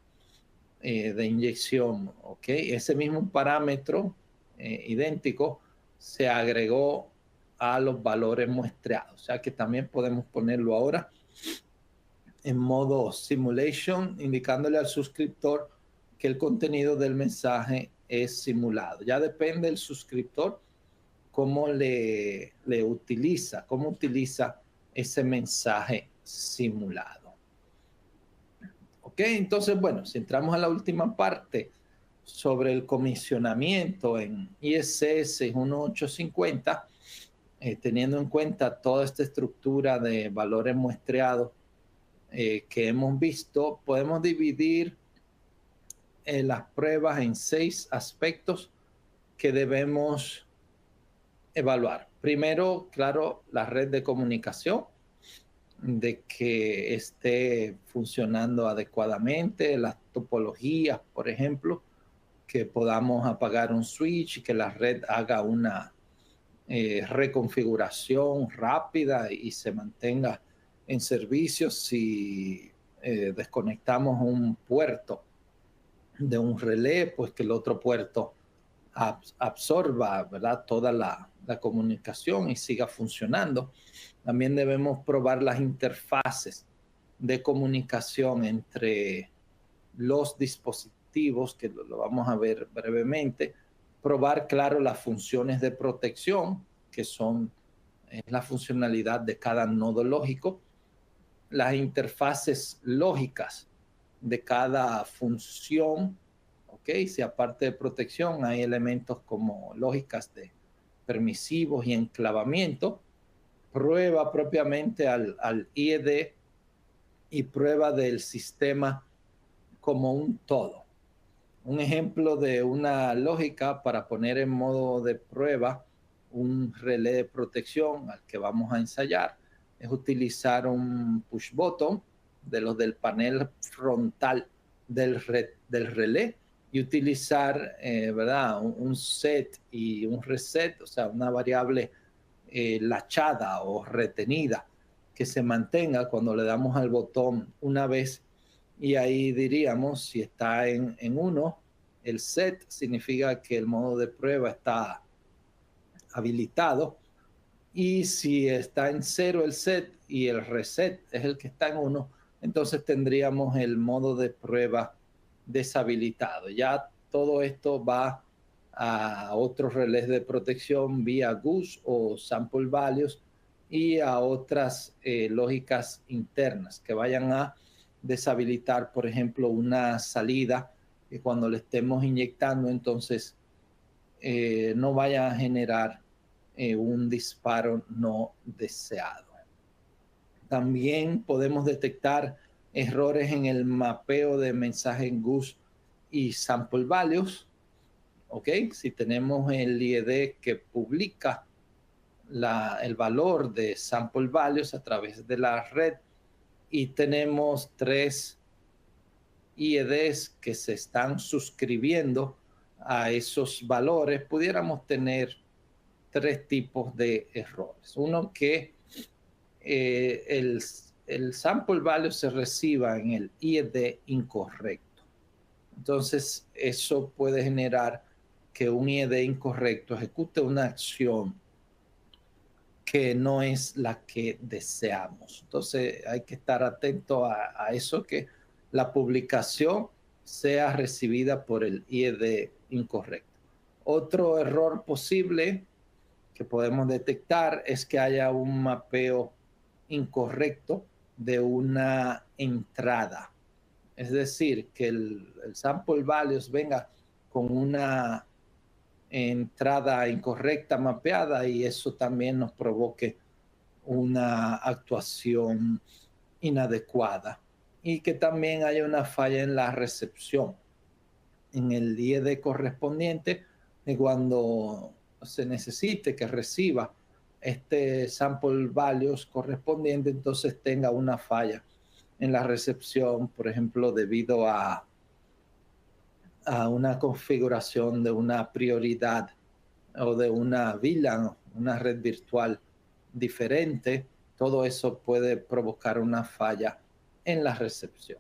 de inyección. ¿Okay? Ese mismo parámetro idéntico se agregó a los valores muestreados. O sea que también podemos ponerlo ahora en modo simulation, indicándole al suscriptor que el contenido del mensaje es simulado. Ya depende del suscriptor cómo cómo utiliza ese mensaje simulado. Ok, entonces, bueno, si entramos a la última parte sobre el comisionamiento en IEC 61850, teniendo en cuenta toda esta estructura de valores muestreados que hemos visto, podemos dividir las pruebas en 6 aspectos que debemos evaluar. Primero, claro, la red de comunicación. de que esté funcionando adecuadamente, las topologías, por ejemplo, que podamos apagar un switch, que la red haga una reconfiguración rápida y se mantenga en servicio si desconectamos un puerto de un relé, pues que el otro puerto absorba, ¿verdad?, toda la comunicación y siga funcionando. También debemos probar las interfaces de comunicación entre los dispositivos, que lo vamos a ver brevemente. Probar, claro, las funciones de protección, que son la funcionalidad de cada nodo lógico, las interfaces lógicas de cada función, ¿ok? Si aparte de protección hay elementos como lógicas de permisivos y enclavamiento, prueba propiamente al IED y prueba del sistema como un todo. Un ejemplo de una lógica para poner en modo de prueba un relé de protección al que vamos a ensayar es utilizar un push button de los del panel frontal del relé y utilizar, ¿verdad?, un set y un reset, o sea, una variable lachada o retenida que se mantenga cuando le damos al botón una vez, y ahí diríamos si está en 1, el set significa que el modo de prueba está habilitado, y si está en 0 el set y el reset es el que está en 1, entonces tendríamos el modo de prueba deshabilitado. Ya todo esto va a otros relés de protección vía GUS o sample values y a otras lógicas internas que vayan a deshabilitar, por ejemplo, una salida que cuando le estemos inyectando, entonces no vaya a generar un disparo no deseado. También podemos detectar errores en el mapeo de mensajes GUS y sample values. ¿Ok? Si tenemos el IED que publica el valor de sample values a través de la red y tenemos 3 IEDs que se están suscribiendo a esos valores, pudiéramos tener 3 tipos de errores. Uno, que el sample value se reciba en el IED incorrecto. Entonces, eso puede generar que un IED incorrecto ejecute una acción que no es la que deseamos. Entonces, hay que estar atento a eso, que la publicación sea recibida por el IED incorrecto. Otro error posible que podemos detectar es que haya un mapeo incorrecto de una entrada. Es decir, que el sample values venga con una entrada incorrecta mapeada y eso también nos provoque una actuación inadecuada. Y que también haya una falla en la recepción, en el IED correspondiente, y cuando se necesite que reciba este sample values correspondiente, entonces tenga una falla en la recepción, por ejemplo, debido a una configuración de una prioridad o de una VLAN, una red virtual diferente. Todo eso puede provocar una falla en la recepción.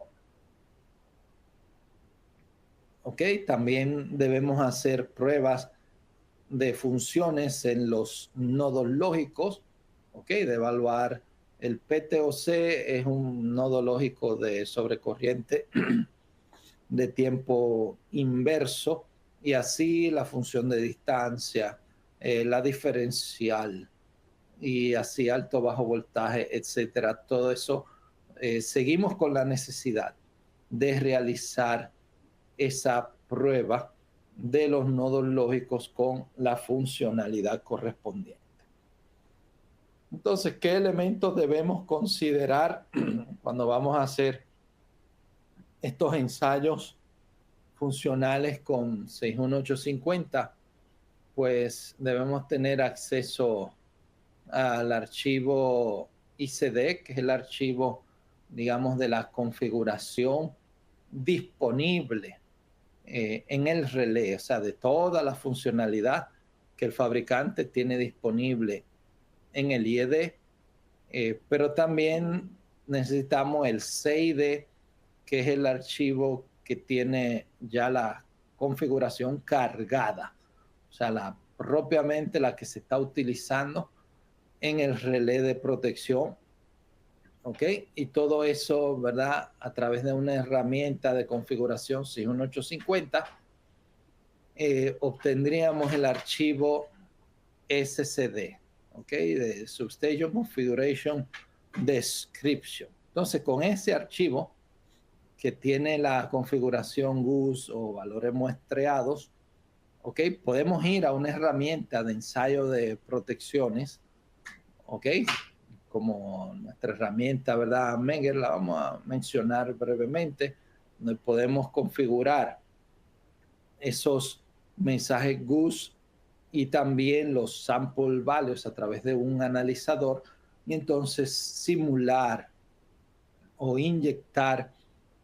¿Ok? También debemos hacer pruebas de funciones en los nodos lógicos, ¿ok? De evaluar el PTOC, es un nodo lógico de sobrecorriente de tiempo inverso, y así la función de distancia, la diferencial, y así alto, bajo voltaje, etcétera. Todo eso, seguimos con la necesidad de realizar esa prueba de los nodos lógicos con la funcionalidad correspondiente. Entonces, ¿qué elementos debemos considerar cuando vamos a hacer estos ensayos funcionales con 61850? Pues debemos tener acceso al archivo ICD, que es el archivo, digamos, de la configuración disponible en el relé, o sea, de toda la funcionalidad que el fabricante tiene disponible en el IED, pero también necesitamos el CID, que es el archivo que tiene ya la configuración cargada, o sea, propiamente la que se está utilizando en el relé de protección, ¿ok? Y todo eso, ¿verdad? A través de una herramienta de configuración 61850, obtendríamos el archivo SCD, ¿ok? De Substation Configuration Description. Entonces, con ese archivo que tiene la configuración GUS o valores muestreados, ¿ok? Podemos ir a una herramienta de ensayo de protecciones, ¿ok? Como nuestra herramienta, ¿verdad? Menger, la vamos a mencionar brevemente, donde podemos configurar esos mensajes GUS y también los sample values a través de un analizador y entonces simular o inyectar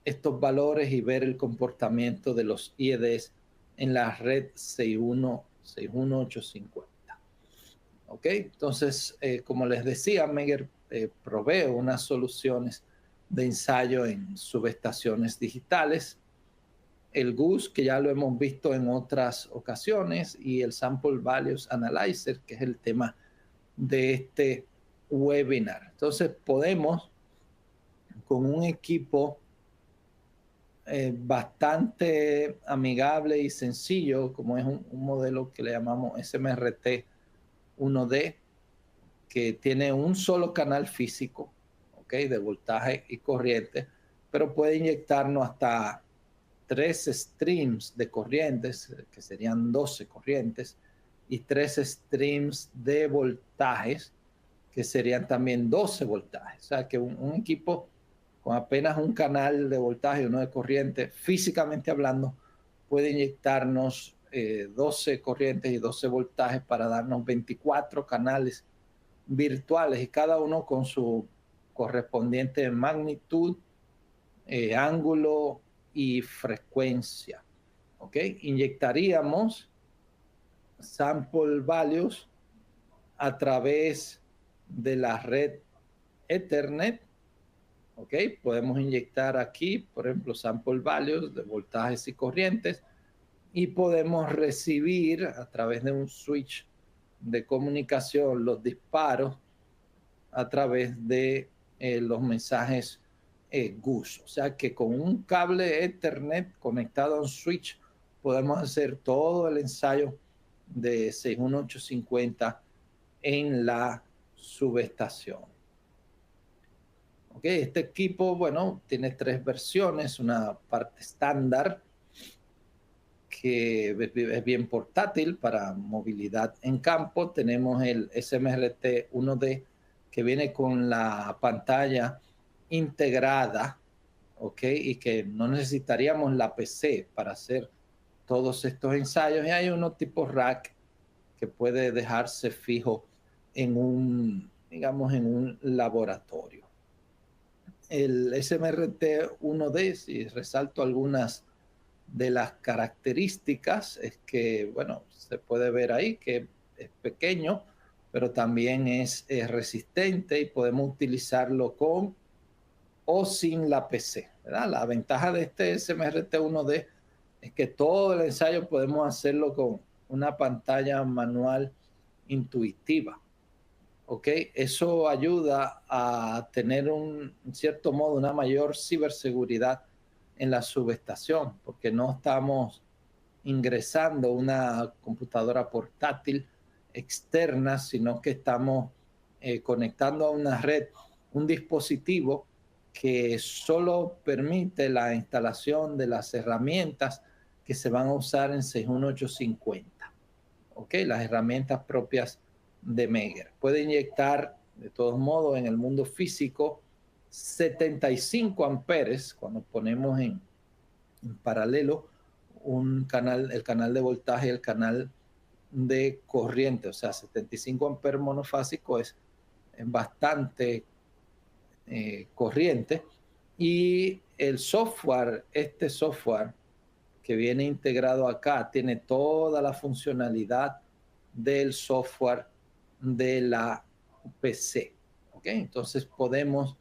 estos valores y ver el comportamiento de los IEDs en la red 61850. ¿Ok? Entonces, como les decía, Menger provee unas soluciones de ensayo en subestaciones digitales. El GUS, que ya lo hemos visto en otras ocasiones, y el Sample Values Analyzer, que es el tema de este webinar. Entonces, podemos, con un equipo bastante amigable y sencillo, como es un modelo que le llamamos SMRT 1D, que tiene un solo canal físico, ¿ok? De voltaje y corriente, pero puede inyectarnos hasta 3 streams de corrientes, que serían 12 corrientes, y 3 streams de voltajes, que serían también 12 voltajes. O sea que un equipo con apenas un canal de voltaje y uno de corriente, físicamente hablando, puede inyectarnos 12 corrientes y 12 voltajes para darnos 24 canales virtuales y cada uno con su correspondiente magnitud, ángulo y frecuencia. ¿Ok? Inyectaríamos sample values a través de la red Ethernet. ¿Ok? Podemos inyectar aquí, por ejemplo, sample values de voltajes y corrientes y podemos recibir a través de un switch de comunicación los disparos a través de los mensajes GUS. O sea que con un cable Ethernet conectado a un switch podemos hacer todo el ensayo de 61850 en la subestación. Okay, este equipo, bueno, tiene 3 versiones, una parte estándar que es bien portátil para movilidad en campo. Tenemos el SMRT 1D que viene con la pantalla integrada, ¿ok? Y que no necesitaríamos la PC para hacer todos estos ensayos. Y hay uno tipo rack que puede dejarse fijo en un, digamos, en un laboratorio. El SMRT 1D, si resalto algunas de las características, es que, bueno, se puede ver ahí que es pequeño, pero también es resistente y podemos utilizarlo con o sin la PC, ¿verdad? La ventaja de este SMRT 1D es que todo el ensayo podemos hacerlo con una pantalla manual intuitiva. ¿Ok? Eso ayuda a tener en cierto modo, una mayor ciberseguridad en la subestación, porque no estamos ingresando una computadora portátil externa, sino que estamos conectando a una red un dispositivo que solo permite la instalación de las herramientas que se van a usar en 61850. ¿Ok? Las herramientas propias de Meger. Puede inyectar, de todos modos, en el mundo físico 75 amperes cuando ponemos en paralelo el canal de voltaje y el canal de corriente. O sea, 75 amperes monofásico es bastante corriente. Y el software, este software que viene integrado acá, tiene toda la funcionalidad del software de la PC. ¿Okay? Entonces podemos,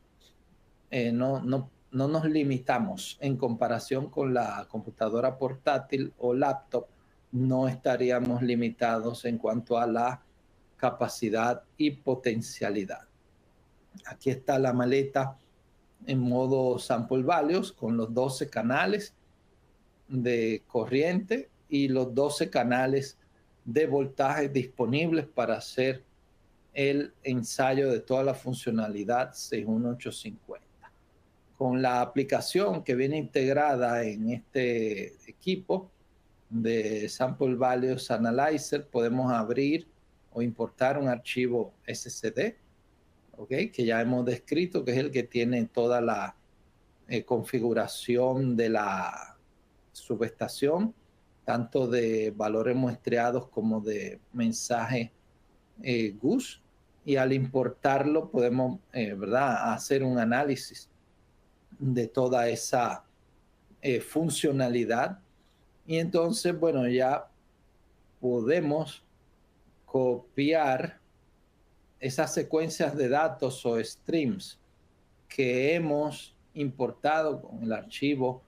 no nos limitamos en comparación con la computadora portátil o laptop, no estaríamos limitados en cuanto a la capacidad y potencialidad. Aquí está la maleta en modo sample values con los 12 canales de corriente y los 12 canales de voltaje disponibles para hacer el ensayo de toda la funcionalidad 61850. Con la aplicación que viene integrada en este equipo de Sample Values Analyzer, podemos abrir o importar un archivo SSD, ¿okay? Que ya hemos descrito, que es el que tiene toda la configuración de la subestación, tanto de valores muestreados como de mensaje GUS, y al importarlo podemos ¿verdad? Hacer un análisis de toda esa funcionalidad, y entonces, bueno, ya podemos copiar esas secuencias de datos o streams que hemos importado con el archivo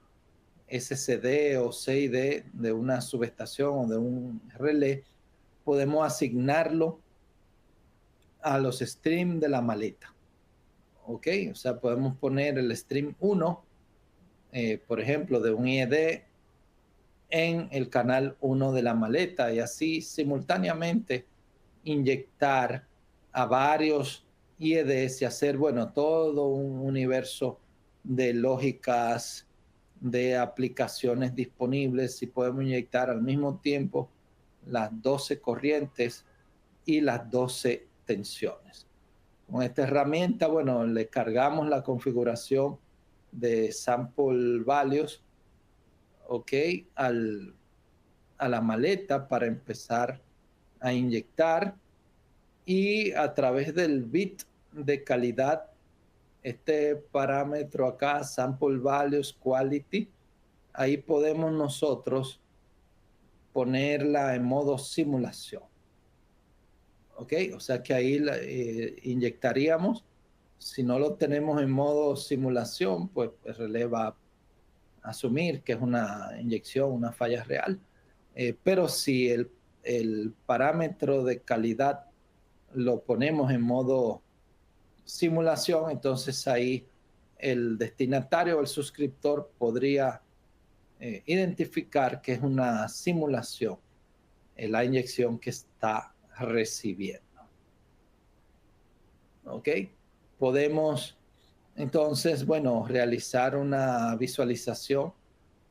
SSD o CID de una subestación o de un relé. Podemos asignarlo a los streams de la maleta. ¿Ok? O sea, podemos poner el stream 1, por ejemplo, de un IED en el canal 1 de la maleta, y así simultáneamente inyectar a varios IEDs y hacer, bueno, todo un universo de lógicas, de aplicaciones disponibles, y podemos inyectar al mismo tiempo las 12 corrientes y las 12 tensiones. Con esta herramienta, bueno, le cargamos la configuración de sample values, ¿ok? A la maleta para empezar a inyectar, y a través del bit de calidad, este parámetro acá, sample values quality, ahí podemos nosotros ponerla en modo simulación. ¿Ok? O sea que ahí inyectaríamos. Si no lo tenemos en modo simulación, pues el relé va a asumir que es una inyección, una falla real. Pero si el parámetro de calidad lo ponemos en modo simulación, entonces ahí el destinatario o el suscriptor podría identificar que es una simulación la inyección que está recibiendo. ¿Ok? Podemos entonces, bueno, realizar una visualización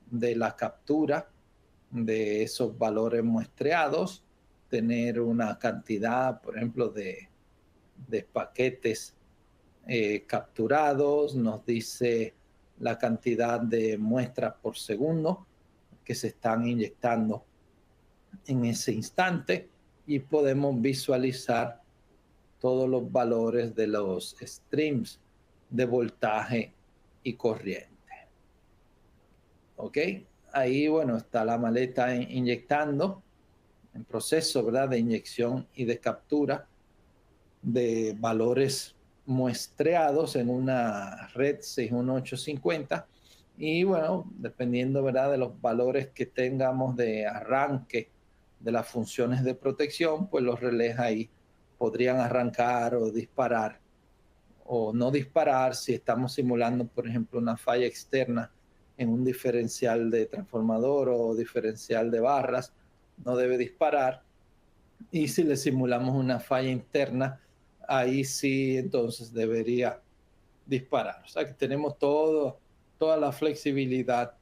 de la captura de esos valores muestreados, tener una cantidad, por ejemplo, de paquetes capturados, nos dice la cantidad de muestras por segundo que se están inyectando en ese instante, y podemos visualizar todos los valores de los streams de voltaje y corriente. ¿Ok? Ahí, bueno, está la maleta inyectando, en proceso, ¿verdad?, de inyección y de captura de valores muestreados en una red 61850, y bueno, dependiendo, ¿verdad?, de los valores que tengamos de arranque de las funciones de protección, pues los relés ahí podrían arrancar o disparar o no disparar. Si estamos simulando, por ejemplo, una falla externa en un diferencial de transformador o diferencial de barras, no debe disparar. Y si le simulamos una falla interna, ahí sí, entonces debería disparar. O sea que tenemos toda la flexibilidad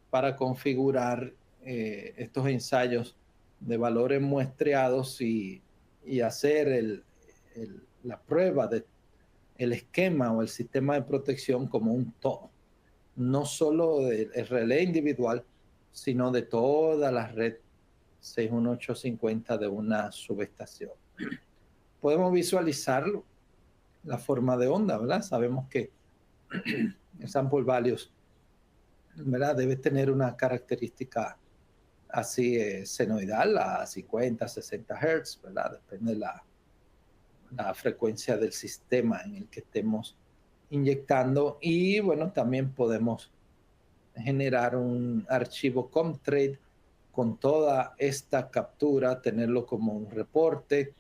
para configurar estos ensayos de valores muestreados y hacer la prueba de el esquema o el sistema de protección como un todo, no solo del relé individual, sino de toda la red 61850 de una subestación. Podemos visualizarlo la forma de onda, ¿verdad? Sabemos que el sample values, ¿verdad? Debe tener una característica así senoidal a 50, 60 Hz, ¿verdad? Depende de la frecuencia del sistema en el que estemos inyectando. Y bueno, también podemos generar un archivo COMTRADE con toda esta captura, tenerlo como un reporte,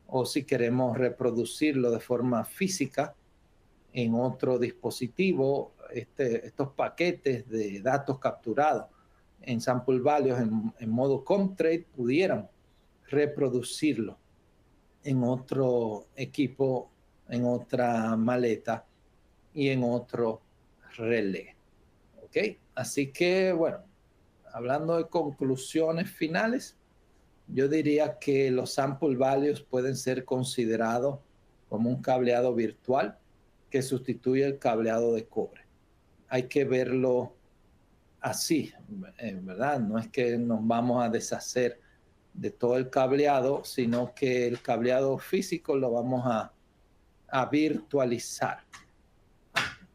o si queremos reproducirlo de forma física en otro dispositivo, estos paquetes de datos capturados en sample values en modo COMTRADE, pudiéramos reproducirlo en otro equipo, en otra maleta y en otro relé. ¿Ok? Así que, bueno, hablando de conclusiones finales, yo diría que los sample values pueden ser considerados como un cableado virtual que sustituye el cableado de cobre. Hay que verlo así, ¿verdad? No es que nos vamos a deshacer de todo el cableado, sino que el cableado físico lo vamos a virtualizar.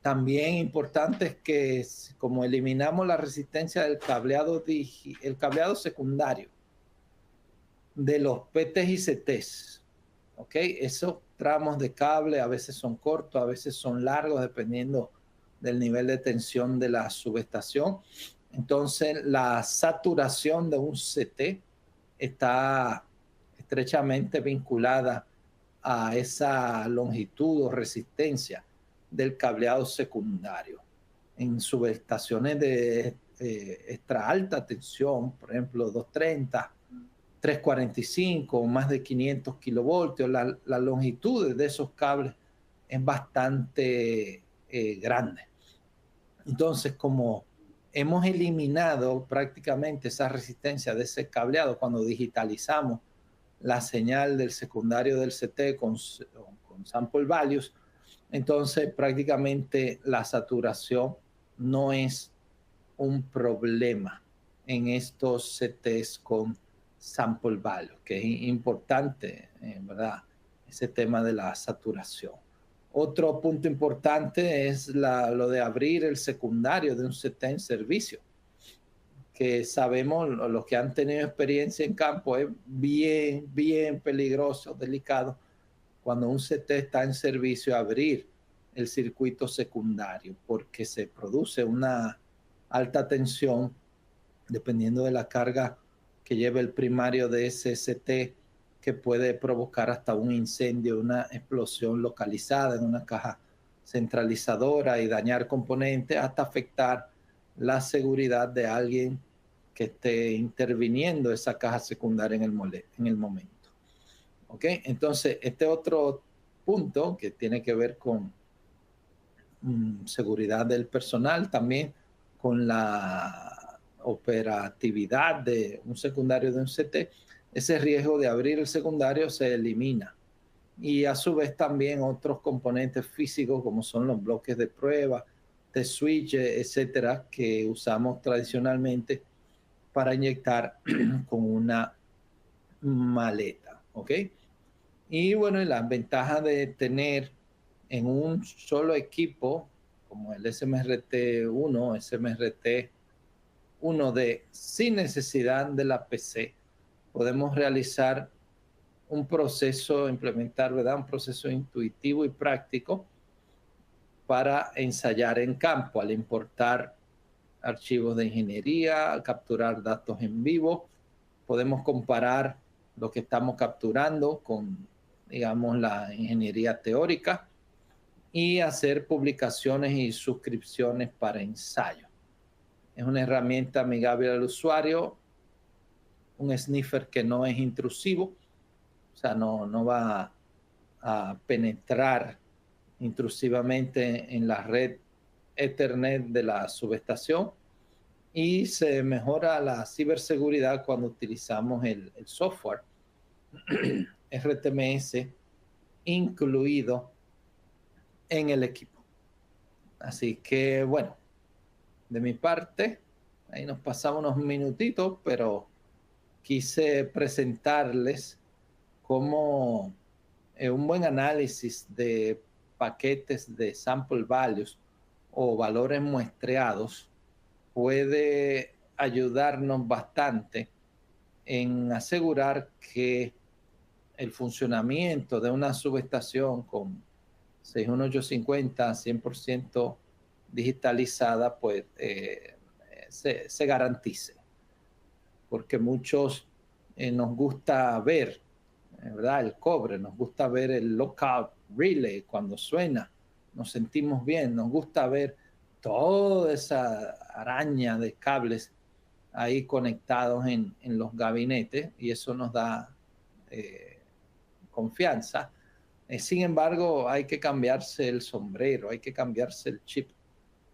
También importante es que como eliminamos la resistencia del cableado, el cableado secundario de los PTs y CTs, ¿ok? Esos tramos de cable a veces son cortos, a veces son largos, dependiendo del nivel de tensión de la subestación. Entonces, la saturación de un CT está estrechamente vinculada a esa longitud o resistencia del cableado secundario. En subestaciones de extra alta tensión, por ejemplo, 230, 345 o más de 500 kilovoltios, la longitud de esos cables es bastante grande. Entonces, como hemos eliminado prácticamente esa resistencia de ese cableado cuando digitalizamos la señal del secundario del CT con sample values, entonces prácticamente la saturación no es un problema en estos CTs con sample value, que es importante, ¿verdad? Ese tema de la saturación. Otro punto importante es lo de abrir el secundario de un CT en servicio, que sabemos, los que han tenido experiencia en campo, es bien peligroso, delicado, cuando un CT está en servicio, abrir el circuito secundario, porque se produce una alta tensión, dependiendo de la carga que lleve el primario de ese CT, que puede provocar hasta un incendio, una explosión localizada en una caja centralizadora y dañar componentes, hasta afectar la seguridad de alguien que esté interviniendo esa caja secundaria en el momento. ¿Ok? Entonces, este otro punto que tiene que ver con seguridad del personal, también con la operatividad de un secundario de un CT, ese riesgo de abrir el secundario se elimina. Y a su vez también otros componentes físicos como son los bloques de prueba, de switch, etcétera, que usamos tradicionalmente para inyectar con una maleta, ¿ok? Y bueno, la ventaja de tener en un solo equipo, como el SMRT1, SMRT1D, sin necesidad de la PC, podemos realizar un proceso, implementar, ¿verdad? Un proceso intuitivo y práctico para ensayar en campo, al importar archivos de ingeniería, al capturar datos en vivo. Podemos comparar lo que estamos capturando con, digamos, la ingeniería teórica y hacer publicaciones y suscripciones para ensayos. Es una herramienta amigable al usuario, un sniffer que no es intrusivo, o sea, no va a penetrar intrusivamente en la red Ethernet de la subestación, y se mejora la ciberseguridad cuando utilizamos el software RTMS incluido en el equipo. Así que bueno, de mi parte, ahí nos pasamos unos minutitos, pero quise presentarles cómo un buen análisis de paquetes de sample values o valores muestreados puede ayudarnos bastante en asegurar que el funcionamiento de una subestación con 61850 100% digitalizada, pues se garantice. Porque muchos nos gusta ver, ¿verdad? El cobre, nos gusta ver el lockout relay cuando suena, nos sentimos bien, nos gusta ver toda esa araña de cables ahí conectados en los gabinetes y eso nos da confianza. Sin embargo, hay que cambiarse el sombrero, hay que cambiarse el chip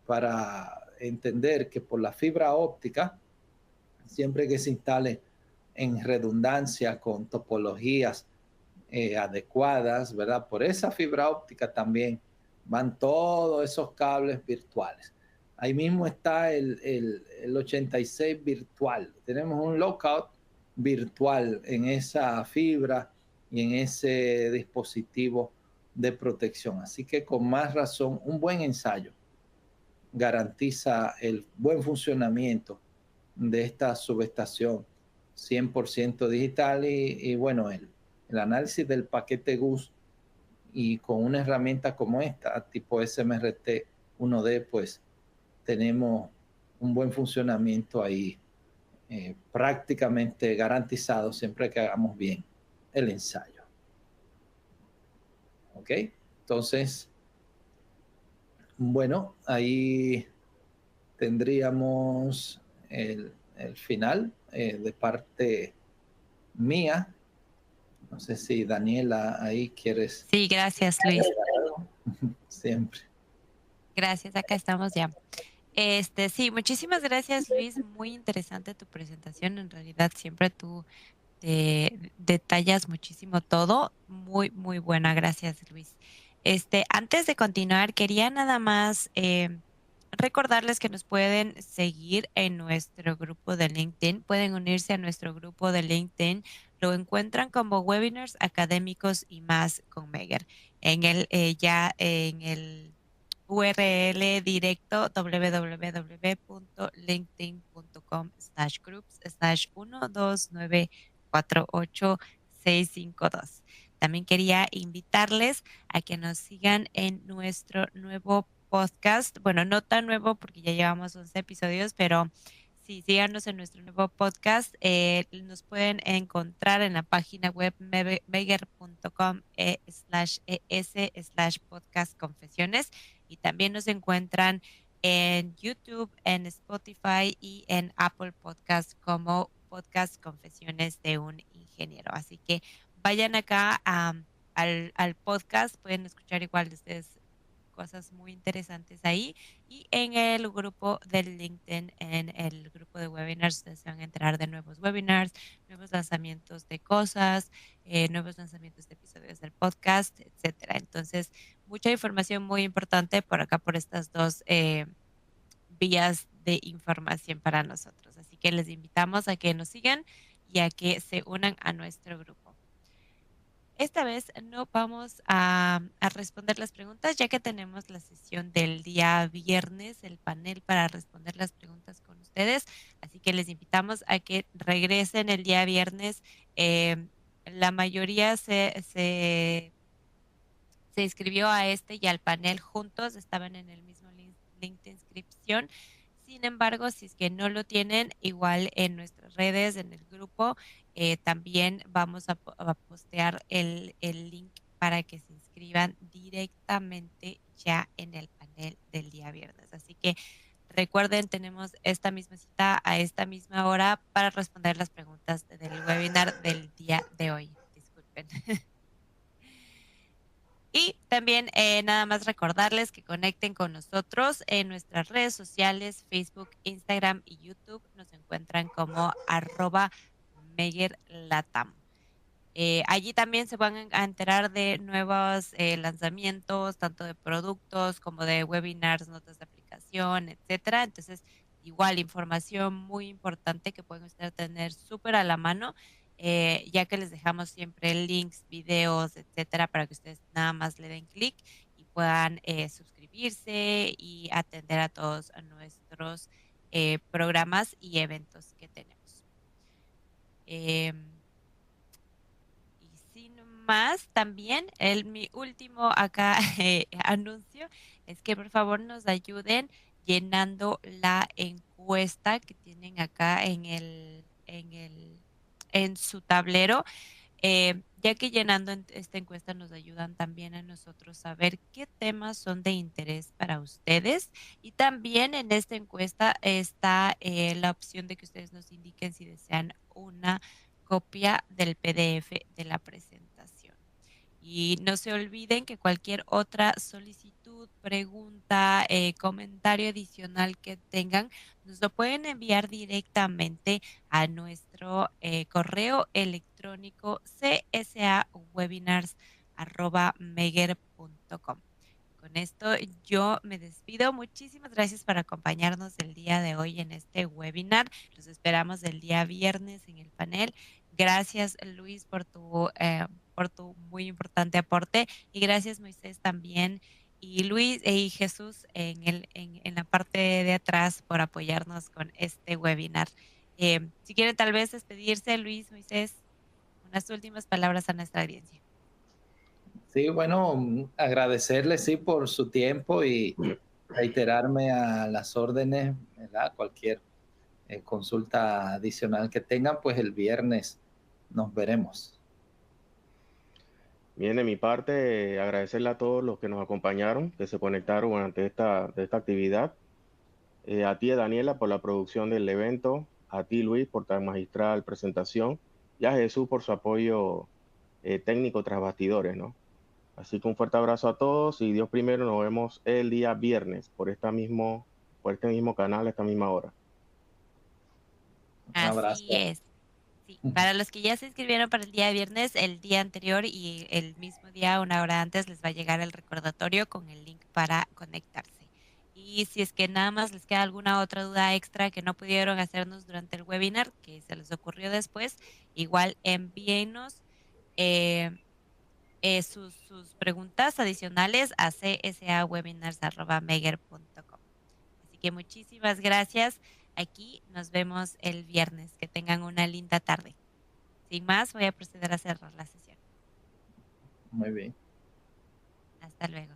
para entender que por la fibra óptica, siempre que se instale en redundancia con topologías adecuadas, ¿verdad? Por esa fibra óptica también van todos esos cables virtuales. Ahí mismo está el 86 virtual. Tenemos un lockout virtual en esa fibra y en ese dispositivo de protección. Así que con más razón, un buen ensayo garantiza el buen funcionamiento de esta subestación 100% digital y bueno, el análisis del paquete GUS y con una herramienta como esta, tipo SMRT 1D, pues tenemos un buen funcionamiento ahí prácticamente garantizado siempre que hagamos bien el ensayo. ¿Ok? Entonces, bueno, ahí tendríamos el final de parte mía. No sé si Daniela ahí quieres. Sí, gracias, Luis. Siempre. Gracias, acá estamos ya. Sí, muchísimas gracias, Luis. Muy interesante tu presentación. En realidad, siempre tú te detallas muchísimo todo. Muy, muy buena. Gracias, Luis. Antes de continuar, quería nada más recordarles que nos pueden seguir en nuestro grupo de LinkedIn. Pueden unirse a nuestro grupo de LinkedIn. Lo encuentran como Webinars Académicos y más con Meger. Ya en el URL directo www.linkedin.com/groups/12948 652. También quería invitarles a que nos sigan en nuestro nuevo podcast. Bueno, no tan nuevo porque ya llevamos 11 episodios, pero sí, síganos en nuestro nuevo podcast. Nos pueden encontrar en la página web meger.com/es/podcast confesiones y también nos encuentran en YouTube, en Spotify y en Apple Podcast como Podcast Confesiones de un Ingeniero. Así que vayan acá al podcast, pueden escuchar igual de ustedes cosas muy interesantes ahí. Y en el grupo del LinkedIn, en el grupo de webinars, ustedes se van a enterar de nuevos webinars, nuevos lanzamientos de cosas, nuevos lanzamientos de episodios del podcast, etcétera. Entonces, mucha información muy importante por acá, por estas dos vías de información para nosotros. Así que les invitamos a que nos sigan y a que se unan a nuestro grupo. Esta vez no vamos a responder las preguntas, ya que tenemos la sesión del día viernes, el panel para responder las preguntas con ustedes. Así que les invitamos a que regresen el día viernes. La mayoría se inscribió a y al panel juntos, estaban en el mismo link de inscripción. Sin embargo, si es que no lo tienen, igual en nuestras redes, en el grupo, también vamos a postear el link para que se inscriban directamente ya en el panel del día viernes. Así que recuerden, tenemos esta misma cita a esta misma hora para responder las preguntas del webinar del día de hoy. Disculpen. Y también nada más recordarles que conecten con nosotros en nuestras redes sociales, Facebook, Instagram y YouTube. Nos encuentran como @megerlatam. Allí también se van a enterar de nuevos lanzamientos, tanto de productos como de webinars, notas de aplicación, etcétera. Entonces, igual información muy importante que pueden ustedes tener súper a la mano, ya que les dejamos siempre links, videos, etcétera, para que ustedes nada más le den clic y puedan suscribirse y atender a todos nuestros programas y eventos que tenemos. Em, y sin más, también mi último acá anuncio es que por favor nos ayuden llenando la encuesta que tienen acá en su tablero, ya que llenando esta encuesta nos ayudan también a nosotros saber qué temas son de interés para ustedes. Y también en esta encuesta está la opción de que ustedes nos indiquen si desean una copia del PDF de la presentación. Y no se olviden que cualquier otra solicitud, pregunta, comentario adicional que tengan, nos lo pueden enviar directamente a nuestro correo electrónico csawebinars@meger.com. Con esto yo me despido. Muchísimas gracias por acompañarnos el día de hoy en este webinar. Los esperamos el día viernes en el panel. Gracias, Luis, por tu muy importante aporte. Y gracias, Moisés, también. Y Luis y Jesús en la parte de atrás por apoyarnos con este webinar. Si quieren tal vez despedirse, Luis, Moisés, unas últimas palabras a nuestra audiencia. Sí, bueno, agradecerle, sí, por su tiempo y reiterarme a las órdenes, ¿verdad? Cualquier consulta adicional que tengan, pues el viernes nos veremos. Bien, de mi parte, agradecerle a todos los que nos acompañaron, que se conectaron durante de esta actividad. A ti, Daniela, por la producción del evento, a ti, Luis, por tan magistral presentación, y a Jesús por su apoyo técnico tras bastidores, ¿no? Así que un fuerte abrazo a todos y Dios primero, nos vemos el día viernes por por este mismo canal, a esta misma hora. Un abrazo. Así es. Sí, para los que ya se inscribieron para el día viernes, el día anterior y el mismo día, una hora antes, les va a llegar el recordatorio con el link para conectarse. Y si es que nada más les queda alguna otra duda extra que no pudieron hacernos durante el webinar, que se les ocurrió después, igual envíenos eh, sus preguntas adicionales a csawebinars@meger.com. Así que muchísimas gracias. Aquí nos vemos el viernes. Que tengan una linda tarde. Sin más, voy a proceder a cerrar la sesión. Muy bien. Hasta luego.